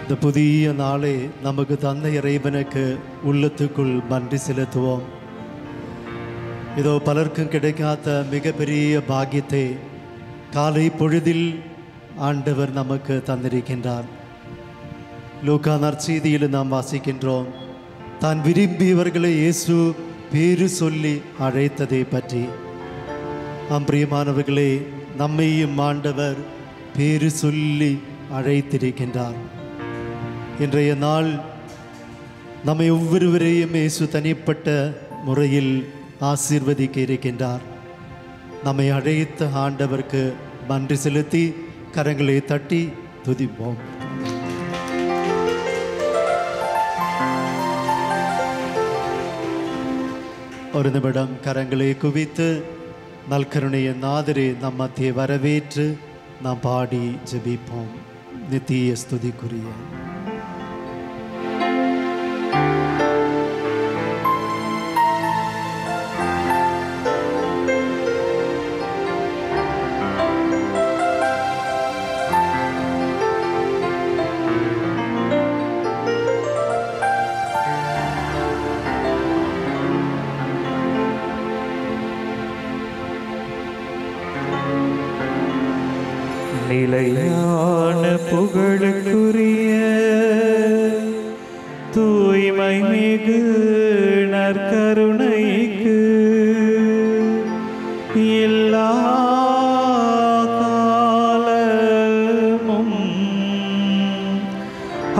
இந்த புதிய நாளை நமக்கு தந்த இறைவனுக்கு உள்ளத்துக்குள் நன்றி செலுத்துவோம். இதோ பலருக்கும் கிடைக்காத மிகப்பெரிய பாக்கியத்தை காலை பொழுதில் ஆண்டவர் நமக்கு தந்திருக்கின்றார். லூக்கா நற்செய்தியில் நாம் வாசிக்கின்றோம், தான் விரும்பியவர்களை இயேசு பேரு சொல்லி அழைத்ததை பற்றி. பிரியமானவர்களே, நம்மையும் ஆண்டவர் பேரு சொல்லி அழைத்திருக்கின்றார். இன்றைய நாள் நம்மை ஒவ்வொருவரையும் இயேசு தனிப்பட்ட முறையில் ஆசீர்வதிக்க இருக்கின்றார். நம்மை அழைத்த ஆண்டவருக்கு நன்றி செலுத்தி கரங்களை தட்டி துதிப்போம். ஒரு நிமிடம் கரங்களை குவித்து நல்கருணையின் நாதரே நம் மத்திய வரவேற்று நாம் பாடி ஜெபிப்போம். நித்திய ஸ்துதிக்குரிய நிலையான புகழுக்குரிய தூய்மை மிகு நற்கருணைக்கு எல்லா காலமும்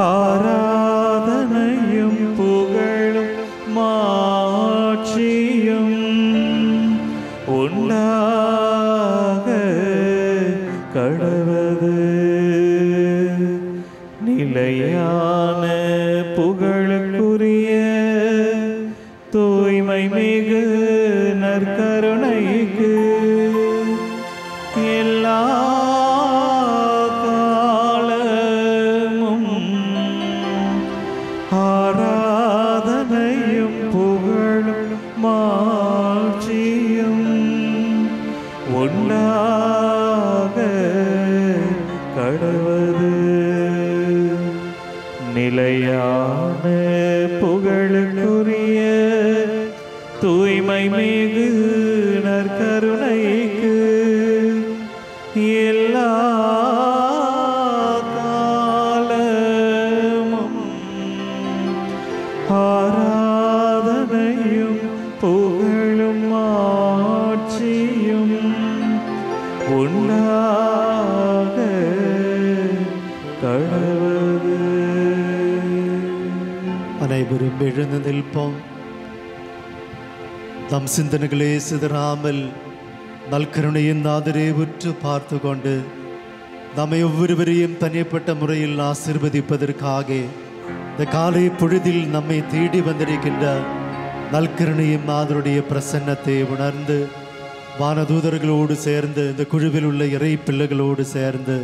ஆராதனையும் புகழும் மாட்சியும் உண்டாக கடவது. நிலையான புகழுக்குரிய தூய்மை மிகு நற்கருணைக்கு எல்லா காலமும் ஆராதனையும் புகழும் மாட்சியும் உண்டாக கடவது. நிலையான புகழுக்குரிய தூய்மை மிகு நற்கருணைக்கு எல்லா காலமும் ஆராதனையும் புகழும் மாட்சியும் உண்டாக கடவது. அனைவரும் எழுந்து நிற்போம். நம் சிந்தனைகளே சிதறாமல் நல்கருணையின் நாதரே உற்று பார்த்து கொண்டு நம்மை ஒவ்வொருவரையும் தனிப்பட்ட முறையில் ஆசீர்வதிப்பதற்காக இந்த காலை பொழுதில் நம்மை தேடி வந்திருக்கின்ற நல்கருணையின் நாதருடைய பிரசன்னத்தை உணர்ந்து வானதூதர்களோடு சேர்ந்து இந்த குழுவில் உள்ள இறை பிள்ளைகளோடு சேர்ந்து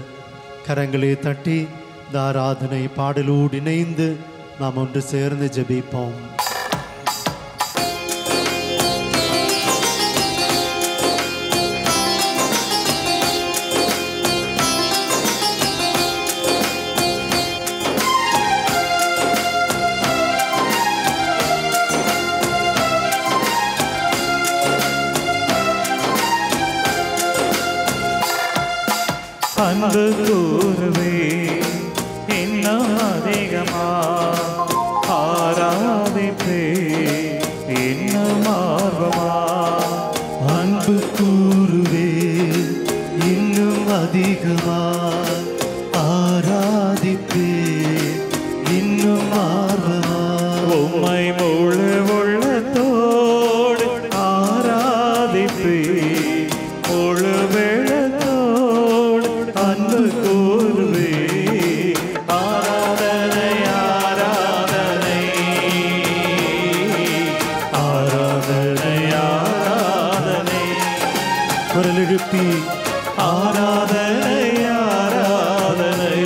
கரங்களை தட்டி இந்த ஆராதனை பாடலோடு இணைந்து நாம் ஒன்று சேர்ந்து ஜெபிப்போம். அன்பு கூறுவே இன்னும் அதிகமா ஆராதிப்பே இன்னும் ஆர்வமா. அன்பு கூறுவே இன்னும் அதிகமா ஆராதிப்பே இன்னும் ஆர்வமா. உம்மை முழு உள்ளத்தோடு ஆராதிப்பே முழு வெள்ளத்தோடு அன்பு கூறுவே. ஆராதனை ஆராதனை ஆராதனை ஆராதனை. குரல் எழுப்பி ஆராதனை ஆராதனை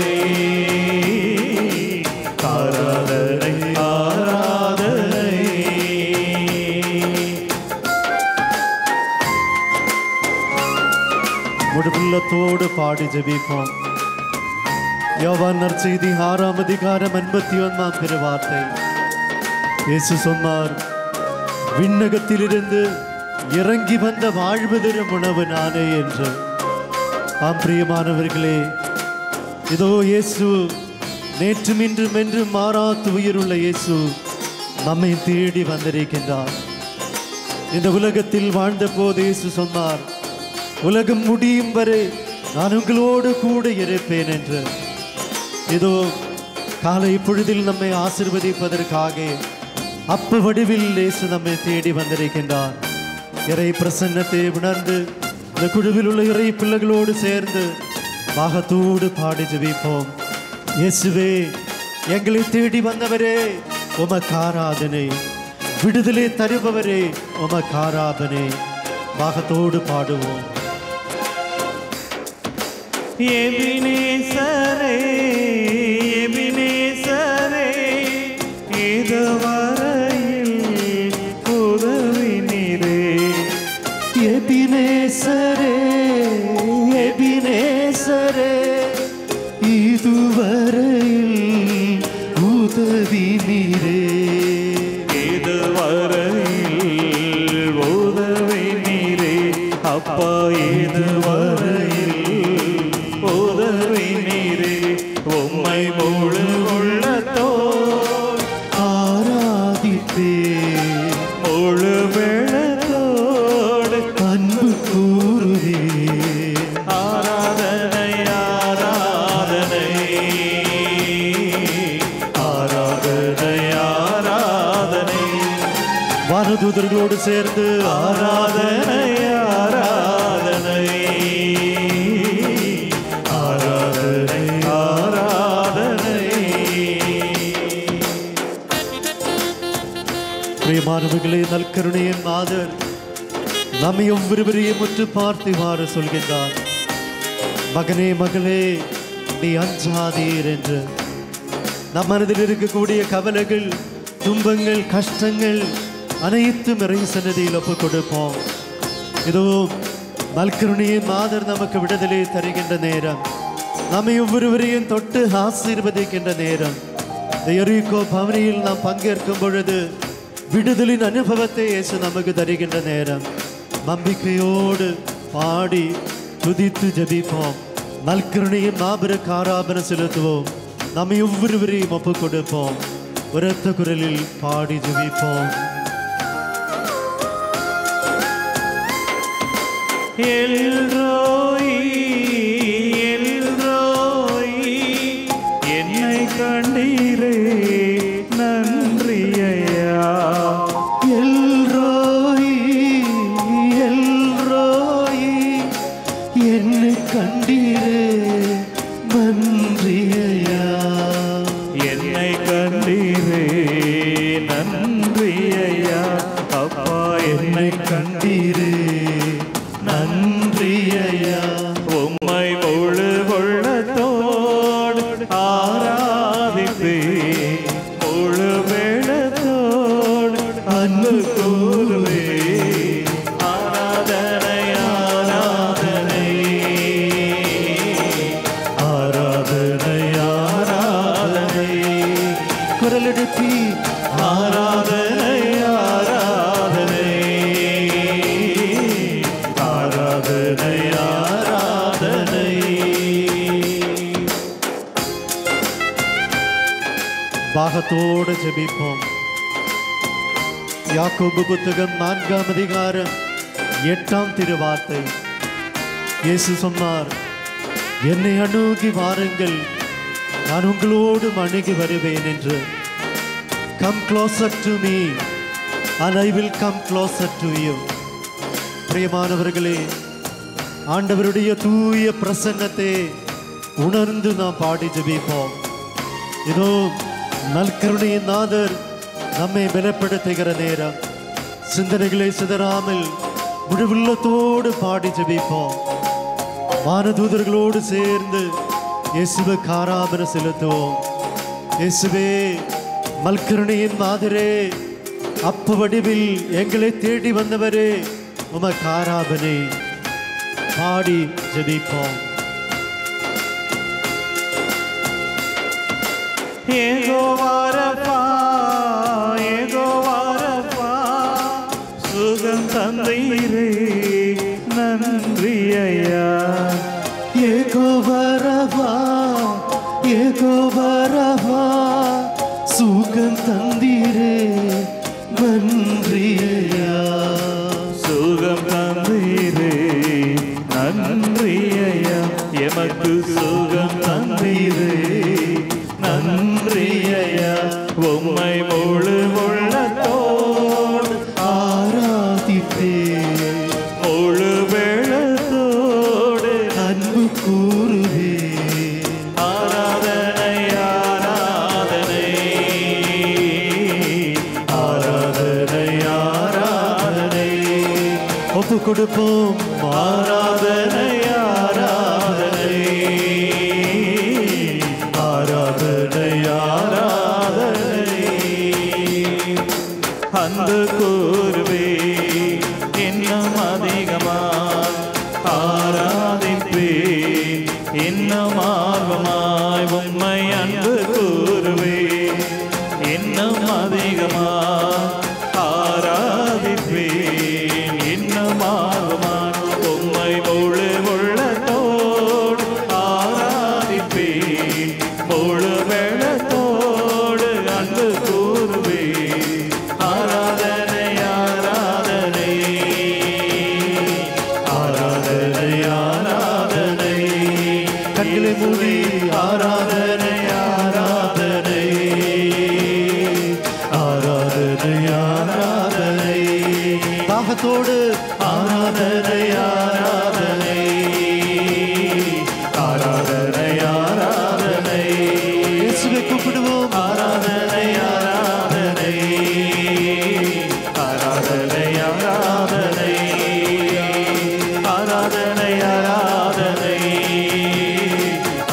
ஆராதனை ஆராதனை. முழு உள்ளத்தோடு பாடி ஜெபிப்போம். யோவான் நற்செய்தி 6ஆம் அதிகாரம் 51ஆம் திருவார்த்தை. இயேசு சொன்னார், விண்ணகத்திலிருந்து இறங்கி வந்த வாழ்வு தரும் உணவு நானே என்று. ஆம் பிரியமானவர்களே, இதோ இயேசு நேற்றும் இன்றும் என்றும் மாறாத உயிருள்ள இயேசு நம்மை தேடி வந்திருக்கின்றார். இந்த உலகத்தில் வாழ்ந்த போது இயேசு சொன்னார், உலகம் முடியும் வரை நான் உங்களோடு கூட இருப்பேன் என்று. இதோ காலை பொழுதில் நம்மை ஆசீர்வதிப்பதற்காக அப்ப வடிவில் இயேசு நம்மை தேடி வந்திருக்கின்றார். இறை பிரசன்னத்தை உணர்ந்து இந்த குழுவில் உள்ள இறை பிள்ளைகளோடு சேர்ந்து பாகத்தோடு பாடி ஜெபிப்போம். இயேசுவே, எங்களை தேடி வந்தவரே உமக்கு ஆராதனை, விடுதலை தருபவரே உமக்கு ஆராதனை. பாகத்தோடு பாடுவோம். எபினேசரே, எபினேசரே, இதுவரையில் உதவினீரே. எபினேசரே, எபினேசரே, இதுவரையில் உதவினீரே. இதுவரையில் உதவினீரே. அப்பா, இதுவரையில் உதவினீரே. உம்மை முழு உள்ளத்தோடு ஆராதிப்பே, முழு வெள்ளத்தோடு அன்பு கூறுவே. ஆராதனை, ஆராதனை, ஆராதனை, ஆராதனை. வானதூதர்களோடு சேர்ந்து ஆராதனை, ஆராதனை, ஆராதனை, ஆராதனை. பிரியமானவர்களே, நற்கருணையின் மாதர் நம்மை ஒவ்வொருவரையும் முற்று பார்த்து இவ்வாறு சொல்கின்றார், மகனே மகளே நீ அஞ்சாதீர் என்று. நம் மனதில் இருக்கக்கூடிய கவலைகள், துன்பங்கள், கஷ்டங்கள் அனைத்தும் இறை சன்னதியில் ஒப்புக் கொடுப்போம். இதோ நற்கருணையின் மாதர் நமக்கு விடுதலை தருகின்ற நேரம், நம்மை ஒவ்வொருவரையும் தொட்டு ஆசீர்வதிக்கின்ற நேரம். இந்த எரிகோ பவனியில் நாம் பங்கேற்கும் பொழுது விடுதலின் அனுபவத்தை இயேசு நமக்கு தருகின்ற நேரம். நம்பிக்கையோடு பாடி துதித்து ஜெபிப்போம். நற்கருணையின் மாபெரும் ஆராதனை செலுத்துவோம். நம்மை ஒவ்வொருவரையும் ஒப்புக் கொடுப்போம். உரத்த குரலில் பாடி ஜெபிப்போம். எல்ரோயி, எல்ரோயி, என்னை கண்டீரே நன்றி ஐயா. எல்ரோயி, எல்ரோயி, என்னை கண்டீரே நன்றி ஐயா. என்னை கண்டீரே நன்றி ஐயா. அப்பா, என்னை கண்டீரே நன்றி ஐயா. உம்மை முழு உள்ளத்தோடு ஆராதிப்பே, முழு வெள்ளத்தோடு அன்பு கூறுவே. ஆராதனை, ஆராதனை, ஆராதனை, ஆராதனை. குரல் எழுப்பி ஆராதனை, ஆராதனை, ஆராதனை, ஆராதனை. பாகத்தோடு ஜெபிப்போம். யாக்கோபு புத்தகம் 4ஆம் அதிகாரம் 8ஆம் திருவார்த்தை. இயேசு சொன்னார், என்னை அணுகி வாருங்கள், நான் உங்களோடு அணுகி வருவேன் என்று. Come closer to me and I will come closer to you. பிரியமானவர்களே, ஆண்டவருடைய தூய பிரசன்னத்தை உணர்ந்து நாம் பாடி ஜெபிப்போம். இதோ நற்கருணையின் நாதர் நம்மை பலப்படுத்துகிற நேரம். சிந்தனைகளை சிதறாமல் முழுவுள்ளத்தோடு பாடி ஜெபிப்போம். வானதூதர்களோடு சேர்ந்து இயேசுவுக்கு ஆராதனை செலுத்துவோம். இயேசுவே, நற்கருணையின் மாதரே, அப்ப வடிவில் எங்களை தேடி வந்தவரே உமக்கு ஆராதனை. பாடி ஜெபிப்போம். யெகோவா ரஃபா, யெகோவா ரஃபா, சுகம் தந்தீரே நன்றி ஐயா. யெகோவா ரஃபா, யெகோவா ரஃபா, சுகம் தந்தீரே நன்றி ஐயா. சுகம் தந்தீரே நன்றி ஐயா. எமக்கு சுகம் தந்தீரே நன்றி ஐயா. உம்மை முழு உள்ளத்தோடு ஆராதித்தே, முழு வெள்ளத்தோடு அன்பு கூறுவே. ஆராதனை ஆராதனை ஆராதனை ஆராதனை ஒப்பு கொடுப்போம். ஆராதனை ஆராதனை ஆராதனை ஆராதனை. அன்பு கூறுவே இன்னும் அதிகமாய் ஆராதிப்பேன், இன்னும் ஆர்வமாய் உம்மை அன்பு கூறுவே இன்னும் அதிகமாய் ஆராதிப்பேன், இன்னும் ஆர்வமாய் உம்மை முழு உள்ளத்தோடு ஆராதிப்பேன், முழு வெள்ளத்தோடு அன்பு கூறுவே. ஆராதனை ஆராதனை ஆராதனை ஆராதனை. கண்களை மூடி ஆராதனை ஆராதனை ஆராதனை ஆராதனை. தாகத்தோடு ஆராதனை ஆராதனை ஆராதனை ஆராதனை. இயேசுவை கூப்பிடுவோம். ஆராதனை ஆராதனை ஆராதனை ஆராதனை ஆராதனை ஆராதனை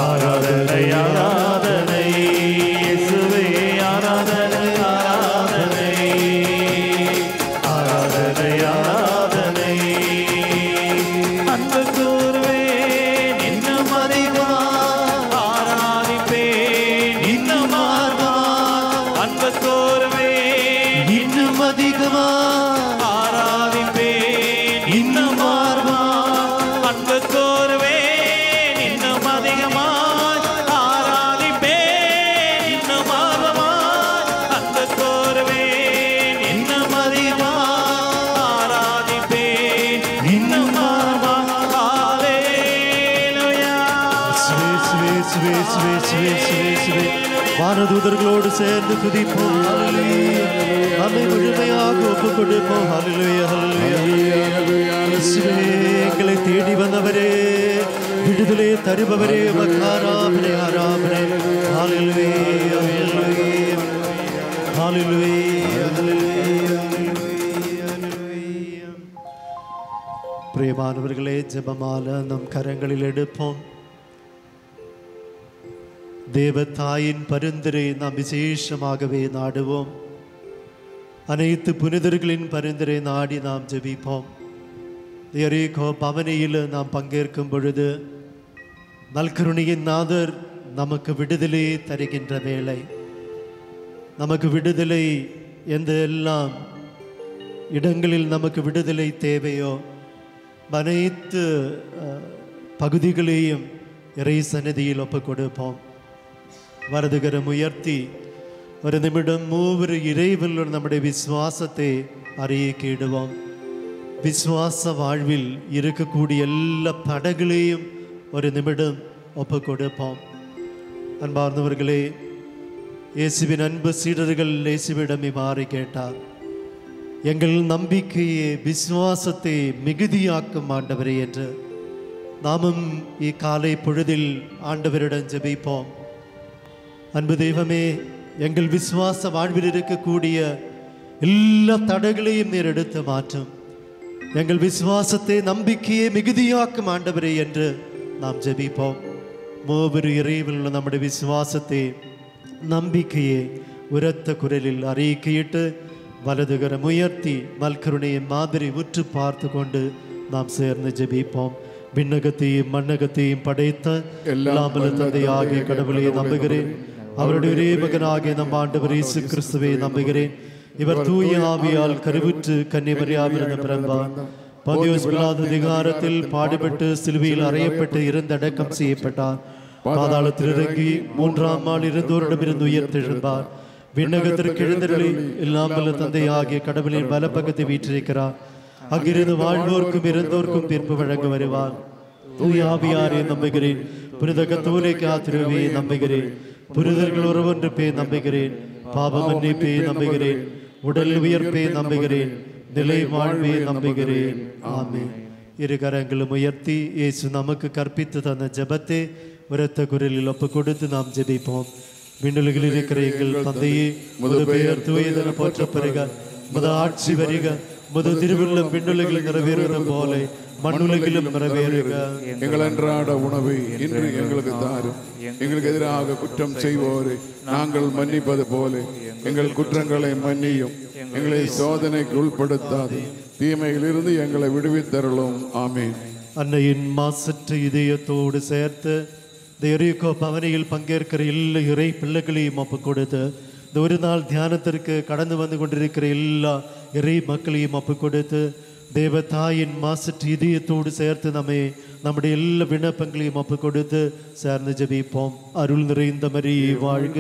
ஆராதனை ஆராதனை. இயேசுவே ஆராதனை ஆராதனை ஆராதனை ஆராதனை. அன்பு கூறுவேன் இன்னும் அதிகமாக ஆராதிப்பேன், இன்னும் ஆர்வமாக அன்பு கூறுவேன் இன்னும் அதிகமா ஆராதிப்பேன், இன்னும் ஆர்வமாக அன்பு கூறுவேன், இன்னும் அதிகமாய் ஆராதிப்பேன், இன்னும் ஆர்வமாய் அன்பு கூறுவேன், இன்னும் அதிகமாய் ஆராதிப்பேன், இன்னும் ஆர்வமாய். ஹல்லேலூயா. வானதூதர்களோடு சேர்ந்து துதிப்போம். ஹல்லேலூயா. நம்மை முழுமையாக ஒப்பு கொடுப்போம். ஹல்லேலூயா, ஹல்லேலூயா. இயேசுவே, எங்களை தேடி வந்தவரே, விடுதலை தருபவரே, உமக்கு ஆராதனை, ஆராதனை. ஹல்லேலூயா, ஹல்லேலூயா. ஹல்லேலூயா, ஹல்லேலூயா, ஹல்லேலூயா. பிரியமானவர்களே, ஜெபமால நம் கரங்களில் எடுப்போம். தேவத்தாயின் பரிந்துரை நாம் விசேஷமாகவே நாடுவோம். அனைத்து புனிதர்களின் பரிந்துரை நாடி நாம் ஜெபிப்போம். எரேகோ பவனியில் நாம் பங்கேற்கும் பொழுது நல்கருணையின் நாதர் நமக்கு விடுதலை தருகின்ற வேளை. நமக்கு விடுதலை எந்த எல்லாம் இடங்களில் நமக்கு விடுதலை தேவையோ அனைத்து பகுதிகளையும் இறை சந்நிதியில் ஒப்புக் கொடுப்போம். வரதுகரம் உயர்த்தி ஒரு நிமிடம் மூவரு இறைவில் நம்முடைய விசுவாசத்தை அறிக்கையிடுவோம். விசுவாச வாழ்வில் இருக்கக்கூடிய எல்லா தடைகளையும் ஒரு நிமிடம் ஒப்புக் கொடுப்போம். அன்பார்ந்தவர்களே, இயேசுவின் அன்பு சீடர்கள் இயேசுவிடம் மாறி கேட்டார், எங்கள் நம்பிக்கையை விசுவாசத்தை மிகுதியாக்கும் ஆண்டவரே என்று. நாமும் இக்காலை பொழுதில் ஆண்டவரிடம் ஜெபிப்போம். அன்பு தெய்வமே, எங்கள் விசுவாச வாழ்வில் இருக்கக்கூடிய எல்லா தடைகளையும் நீர் எடுத்து மாற்றும். எங்கள் விசுவாசத்தை நம்பிக்கையை மிகுதியாக்கும் ஆண்டவரே என்று நாம் ஜெபிப்போம். மூவரு இறைவில் உள்ள நம்முடைய விசுவாசத்தை நம்பிக்கையை உரத்த குரலில் அறிக்கையிட்டு வலதுகரம் உயர்த்தி நல்கருணையை மாதிரி உற்று பார்த்து கொண்டு நாம் சேர்ந்து ஜெபிப்போம். விண்ணகத்தையும் மண்ணகத்தையும் படைத்த எல்லாம் வல்ல தந்தையாகிய கடவுளை நம்புகிறேன். அவருடைய ஒரே மகனாகிய நம் ஆண்டவர் இயேசு கிறிஸ்துவை நம்புகிறேன். இவர் தூய ஆவியால் கருவுற்று கன்னிமரியாவிலிருந்து பிறந்தார். பந்தியோஸ் பிலாத்து அதிகாரத்தில் பாடுபட்டு சிலுவையில் அறையப்பட்டு அடக்கம் செய்யப்பட்டார். பாதாளத்தில் இறங்கி 3ஆம் நாள் இருந்தோரிடமிருந்து உயிர்த்தெழுந்தார். விண்ணகத்திற்கு எழுந்தருளி எல்லாம் வல்ல தந்தையாகிய கடவுளின் வலப்பக்கத்தை வீற்றிருக்கிறார். அங்கிருந்து வாழ்வோர்க்கும் இறந்தோர்க்கும் தீர்ப்பு வழங்க வருவார். தூய ஆவியாரை நம்புகிறேன். புனித கத்தோலிக்க திருவையை நம்புகிறேன். புனிதர்கள் ஒருவொன்றுப்பே நம்புகிறேன். பாவ மன்னிப்பே நம்புகிறேன். உடல் உயர்ப்பே நம்புகிறேன். நிலை வாழ்வே நம்புகிறேன். ஆமென். இரு கரங்களும் உயர்த்தி இயேசு நமக்கு கற்பித்து தந்த ஜெபத்தை உரத்த குரலில் ஒப்பு கொடுத்து நாம் ஜெபிப்போம். விண்ணுலகில் இருக்கிற எங்கள் தந்தையே, முது பெயர் தூயதென போற்றப்பெறுக. முது ஆட்சி வருக. முது திருவுள்ளம் விண்ணுலகில் நிறைவேறுவது போல மண்ணுலகிலும் நிறைவேறுக. எங்கள் அன்றாட உணவை இன்று எங்களுக்கு தாரும். எங்களுக்கு எதிராக குற்றம் செய்வோரை நாங்கள் மன்னிப்பது போல எங்கள் குற்றங்களை மன்னியும். எங்களை சோதனைக்கு உட்படுத்தாது, தீமையிலிருந்து எங்களை விடுவித்தருளும். ஆமீன். அன்னையின் மாசற்ற இதயத்தோடு சேர்த்து இந்த எரிகோ பவனியில் பங்கேற்கிற எல்லா இறை பிள்ளைகளையும் ஒப்பு கொடுத்து இந்த ஒரு நாள் தியானத்திற்கு கடந்து வந்து கொண்டிருக்கிற எல்லா இறை மக்களையும் ஒப்பு கொடுத்து தேவதாயின் மாசற்ற இதயத்தோடு சேர்த்து நம்முடைய எல்லா விண்ணப்பங்களையும் ஒப்பு கொடுத்து சேர்ந்து ஜெபிப்போம். அருள் நிறைந்த மரியே வாழ்க.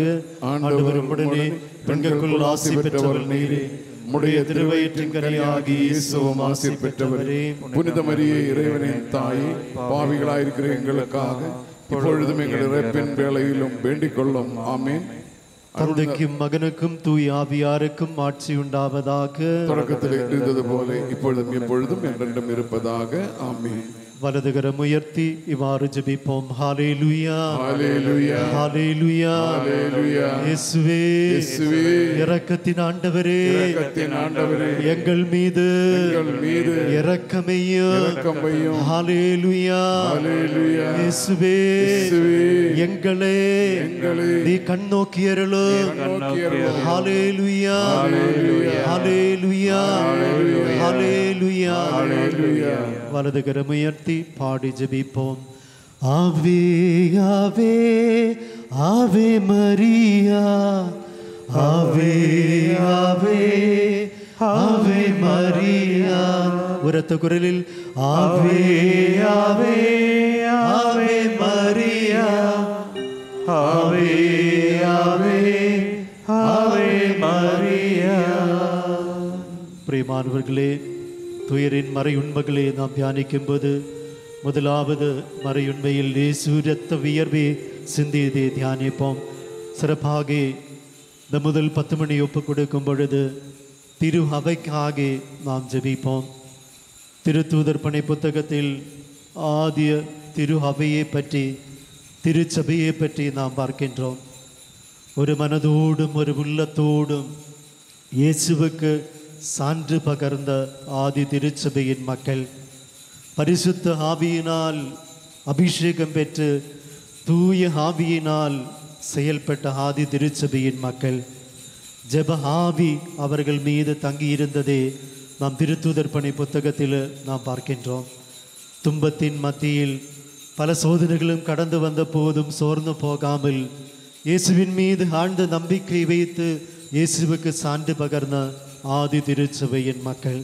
ஆண்டவரும் உடனே பெண்களுக்குள் ஆசி பெற்றவர் நீரே. உம்முடைய திருவயிற்றின் கனியாகிய இயேசுவும் ஆசி பெற்றவரே. புனித மரியே, இறைவனின் தாயே, பாவிகளாயிருக்கிற எங்களுக்காக இப்பொழுதும் எங்கள் இறப்பின் வேளையிலும் வேண்டிக் கொள்ளும். ஆமீன். தந்தைக்கும் மகனுக்கும் தூய் ஆவியாருக்கும் ஆட்சி உண்டாவதாக. தொடக்கத்தில் இருந்தது போல இப்பொழுதும் எப்பொழுதும் என்றென்றும் இருப்பதாக. ஆமீன். வலதுகரம் உயர்த்தி இவ்வாறு ஜெபிப்போம். ஹல்லேலூயா, ஹல்லேலூயா, ஹல்லேலூயா, ஹல்லேலூயா. இயேசுவே, இயேசுவே, இரக்கத்தின் ஆண்டவரே, இரக்கத்தின் ஆண்டவரே, எங்கள் மீது இரக்கமையும். ஹல்லேலூயா, ஹல்லேலூயா. இயேசுவே, இயேசுவே, எங்களை நீ கண்ணோக்கி அருளும். ஹல்லேலூயா, ஹல்லேலூயா, ஹல்லேலூயா, ஹல்லேலூயா. வலதுகரம் உயர்த்தி பாடி ஜெபிப்போம். ஆவே ஆவே ஆவே மரியா, ஆவே ஆவே ஆவே மரியா. உரத்த குரலில் ஆவே ஆவே ஆவே மரியா, ஆவே ஆவே ஆவே மரியா. பிரியமானவர்களே, துயரின் மறையுண்மைகளை நாம் தியானிக்கும் போது முதலாவது மறையுண்மையில் இயேசு இரத்த வியர்வை சிந்தியதை தியானிப்போம். சிறப்பாக இந்த முதல் 10 மணி ஒப்பு கொடுக்கும் பொழுது திரு அவைக்காக நாம் ஜெபிப்போம். திருத்தூதர் பணி புத்தகத்தில் ஆதிய திரு அவையை பற்றி, திருச்சபையை பற்றி நாம் பார்க்கின்றோம். ஒரு மனதோடும் ஒரு உள்ளத்தோடும் இயேசுவுக்கு சான்று பகர்ந்த ஆதி திருச்சபையின் மக்கள், பரிசுத்த ஆவியினால் அபிஷேகம் பெற்று தூய ஆவியினால் செயல்பட்ட ஆதி திருச்சபையின் மக்கள். ஜெப ஆவி அவர்கள் மீது தங்கியிருந்ததே நாம் திருத்தூதர் பணி புத்தகத்தில் நாம் பார்க்கின்றோம். துன்பத்தின் மத்தியில் பல சோதனைகளும் கடந்து வந்த போதும் சோர்ந்து போகாமல் இயேசுவின் மீது ஆழ்ந்த நம்பிக்கை வைத்து இயேசுவுக்கு சான்று பகர்ந்த ஆதி திருச்சபையின் மக்கள்.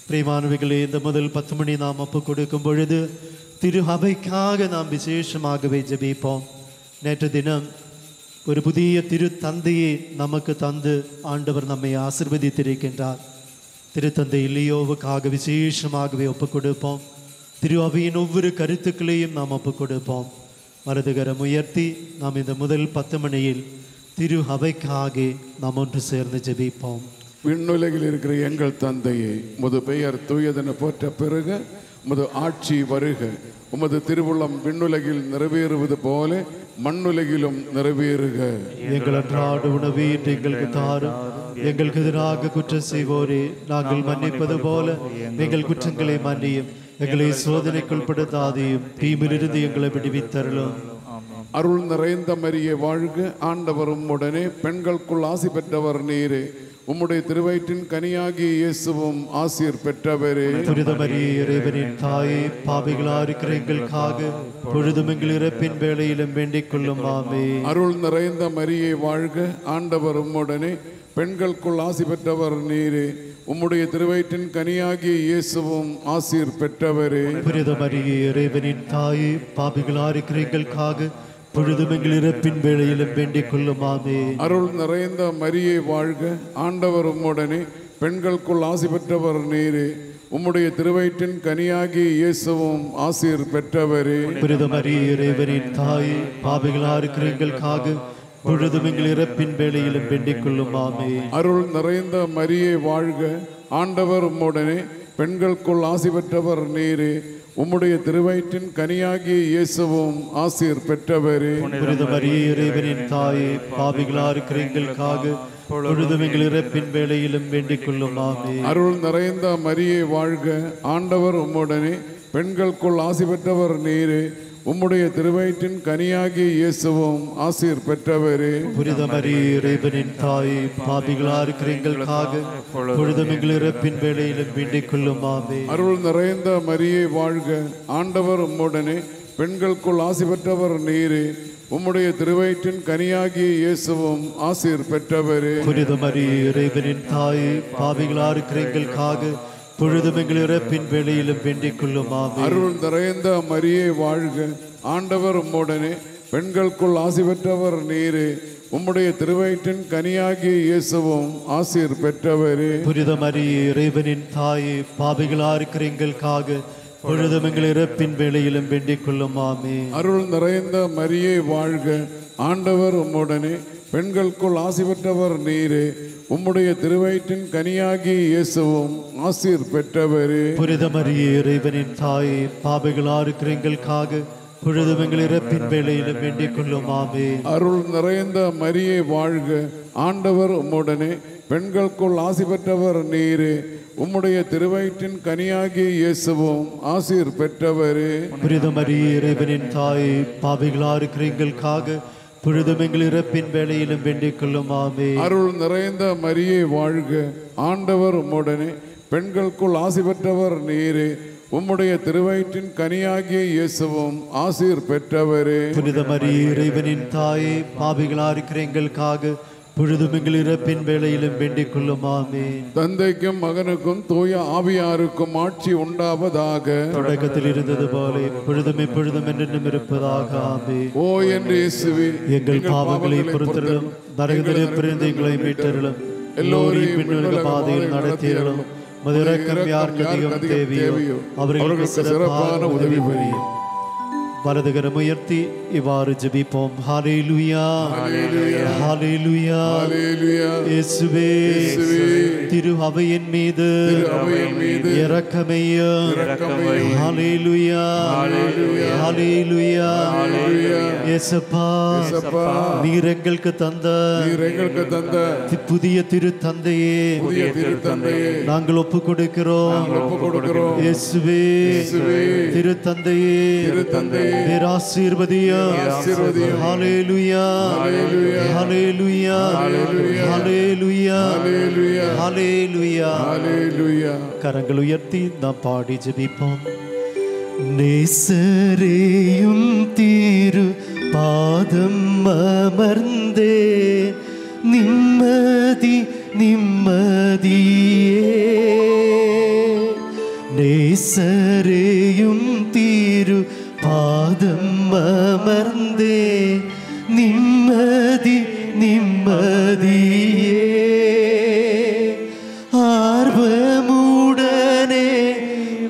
பிரியமானவர்களே, இந்த முதல் 10 மணி நாம் ஒப்பு கொடுக்கும் பொழுது திரு அவைக்காக நாம் விசேஷமாகவே ஜெபிப்போம். நேற்று தினம் ஒரு புதிய திரு தந்தையை நமக்கு தந்து ஆண்டவர் நம்மை ஆசீர்வதித்திருக்கின்றார். திருத்தந்தை லியோவுக்காக விசேஷமாகவே ஒப்பு கொடுப்போம். திரு அவையின் ஒவ்வொரு கருத்துக்களையும் நாம் ஒப்பு கொடுப்போம். மருதுகரம் உயர்த்தி நாம் இந்த முதல் 10 மணியில் திரு அவைக்காக நாம் ஒன்று சேர்ந்து ஜெபிப்போம். விண்ணுலகில் இருக்கிற எங்கள் தந்தையே, உமது பெயர் தூயதென போற்ற பெருக. உமது ஆட்சி வருக. உமது திருவுள்ளம் விண்ணுலகில் நிறைவேறுவது போல மண்ணுலகிலும் நிறைவேறுக. எங்கள் அன்றாட உணவை எங்களுக்கு தாரும். எங்களுக்கு எதிராக குற்றம் செய்வோரே நாங்கள் மன்னிப்பது போல எங்கள் குற்றங்களை மன்னியும். எங்களை சோதனைக்குள்படுத்தாதையும் தீமிலிருந்து எங்களை விடுவித்தருளும். அருள் நிறைந்த மரியே வாழ்க, ஆண்டவர் உம்முடனே, பெண்களுக்குள் ஆசி பெற்றவர் நீரே. உம்முடைய திருவயிற்றின் கனியாகிய இயேசுவும் ஆசீர் பெற்றவரே. புனித மரியே, இறைவனின் தாயே, பாவிகளா இருக்கிற எங்களுக்காக பொழுதும் எங்கள் இறப்பின் வேளையிலும் வேண்டிக் கொள்ளும். ஆமென். அருள் நிறைந்த மரியே வாழ்க, ஆண்டவர் உம்முடனே, பெண்களுக்குள் ஆசி பெற்றவர் நீரே. உம்முடைய திருவயிற்றின் கனியாகிய இயேசுவும் ஆசீர் பெற்றவரே. புனித மரியே, இறைவனின் தாயே, பாவிகளா இருக்கிற எங்களுக்காக பொழுதும் எங்கள் இறப்பின் வேளையிலும் வேண்டிக் கொள்ளும். ஆமென். அருள் நிறைந்த மரியே வாழ்க, ஆண்டவர் உம்முடனே, பெண்களுக்குள் ஆசி பெற்றவர் நீரே. உம்முடைய திருவயிற்றின் கனியாகிய இயேசுவும் ஆசீர் பெற்றவரே. புனித மரியே, இறைவனின் தாயே, பாவிகளா இருக்கிற எங்களுக்காக பொழுதும் எங்கள் இறப்பின் வேளையிலும் வேண்டிக் கொள்ளும். ஆமென். அருள் நிறைந்த மரியே வாழ்க, ஆண்டவர் உம்முடனே, பெண்களுக்குள் ஆசி பெற்றவர் நீரே. உம்முடைய திருவயிற்றின் கனியாகிய இயேசுவும் ஆசீர் பெற்றவரே. புனித மரியே, இறைவனின் தாயே, பாவிகளா இருக்கிற எங்களுக்காக பொழுதும் எங்கள் இறப்பின் வேளையிலும் வேண்டிக் கொள்ளும். ஆமென். அருள் நிறைந்த மரியே வாழ்க, ஆண்டவர் உம்முடனே, பெண்களுக்குள் ஆசி பெற்றவர் நீரே. உம்முடைய திருவயிற்றின் கனியாகிய இயேசுவும் ஆசீர் பெற்றவரே. புனித மரியே, இறைவனின் தாயே, பாவிகளா இருக்கிற எங்களுக்காக பொழுதும் எங்கள் இறப்பின் வேளையிலும் வேண்டிக் கொள்ளும். ஆமென். அருள் நிறைந்த மரியே வாழ்க, ஆண்டவர் உம்முடனே, பெண்களுக்குள் ஆசி பெற்றவர் நீரே. உம்முடைய திருவயிற்றின் கனியாகிய இயேசுவும் ஆசீர் பெற்றவரே. புனித மரியே, இறைவனின் தாயே, பாவிகளா இருக்கிற எங்களுக்காக பொழுதும் எங்கள் இறப்பின் வேளையிலும் வேண்டிக் கொள்ளும். ஆமென். அருள் நிறைந்த மரியே வாழ்க, ஆண்டவர் உம்முடனே, பெண்களுக்குள் ஆசி பெற்றவர் நீரே. உம்முடைய திருவயிற்றின் கனியாகிய இயேசுவும் ஆசீர் பெற்றவரே. புனித மரியே, இறைவனின் தாயே, பாவிகளா இருக்கிற எங்களுக்காக பொழுதும் எங்கள் இறப்பின் வேளையிலும் வேண்டிக் கொள்ளும். ஆமென். அருள் நிறைந்த மரியே வாழ்க, ஆண்டவர் உம்முடனே, பெண்களுக்குள் ஆசி பெற்றவர் நீரே. உம்முடைய திருவயிற்றின் கனியாகிய இயேசுவும் ஆசீர் பெற்றவரே. புனித மரியே, இறைவனின் தாயே, பாவிகளா இருக்கிற எங்களுக்காக பொழுதும் எங்கள் இறப்பின் வேளையிலும் வேண்டிக் கொள்ளும். ஆமென். அருள் நிறைந்த மரியே வாழ்க, ஆண்டவர் உம்முடனே, பெண்களுக்குள் ஆசி பெற்றவர் நீரே. உம்முடைய திருவயிற்றின் கனியாகிய இயேசுவும் ஆசீர் பெற்றவரே. புனித மரியே, இறைவனின் தாயே, பாவிகளா இருக்கிற எங்களுக்காக பொழுதும் எங்கள் இறப்பின் வேளையிலும் வேண்டிக் கொள்ளும். ஆமென். அருள் நிறைந்த மரியே வாழ்க, ஆண்டவர் உம்முடனே, பெண்களுக்குள் ஆசி பெற்றவர் நீரே. உம்முடைய திருவயிற்றின் கனியாகிய இயேசுவும் ஆசீர் பெற்றவரே. புனித மரியே, இறைவனின் தாயே, பாவிகளா இருக்கிற எங்களுக்காக பொழுதும் எங்கள் இறப்பின் வேளையிலும் வேண்டிக் கொள்ளும். ஆமென். தந்தைக்கும் மகனுக்கும் தூய ஆவியாருக்கும் ஆட்சி உண்டாவதாக. தொடக்கத்தில் இருந்தது போல பொழுதும் எப்பொழுதும் என்றென்றும் இருப்பதாக. ஆமென். ஓ என்று இயேசுவே, எங்கள் பாவங்களை பொறுத்தருளும், நரகத்திலே பிறந்து எங்களை மீட்டருளும், எல்லோரையும் பின்னுலக பாதையில் நடத்தியருளும். மதுரக்கம் யாருக்கு அதிகம் தேவையோ அவர்களுக்கு சிறப்பான உதவி புரியும். வலதுகரம் உயர்த்தி இவ்வாறு ஜெபிப்போம். ஹல்லேலூயா, ஹல்லேலூயா, ஹல்லேலூயா. இயேசுவே, திரு அவையின் மீது இரக்கமையும். ஹல்லேலூயா, ஹல்லேலூயா. இயேசப்பா, நீர் எங்களுக்கு தந்த புதிய திருத்தந்தையே, நாங்கள் ஒப்புக் கொடுக்கிறோம். இயேசுவே, திருத்தந்தையே, நீர் ஆசீர்வதியும். ஹல்லேலூயா, ஹல்லேலூயா, ஹல்லேலூயா, ஹல்லேலூயா. கரங்கள் உயர்த்தி நாம் பாடி ஜெபிப்போம். நேசரேயும் தீரு பாதம் அமர்ந்தே நிம்மதி நிம்மதியே. நேசரேயும் தீரு பாதம் அமர்ந்தே நிம்மதி நிம்மதியே. ஆர்வமுடனே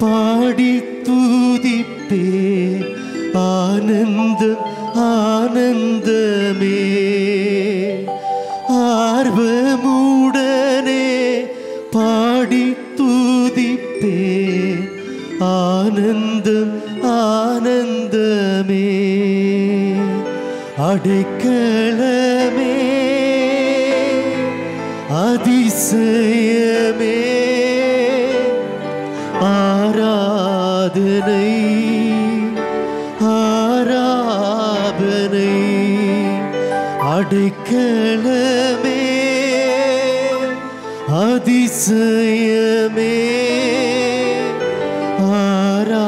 பாடி துதிப்பே ஆனந்தம் ஆனந்தமே. ஆர்வமுடனே பாடி துதிப்பே ஆனந்தம் ஆனந்தமே. அடைக்கலமே அதிசயமே ஆராதனை ஆராதனை அடைக்கலமே அதிசயமே ஆராதனை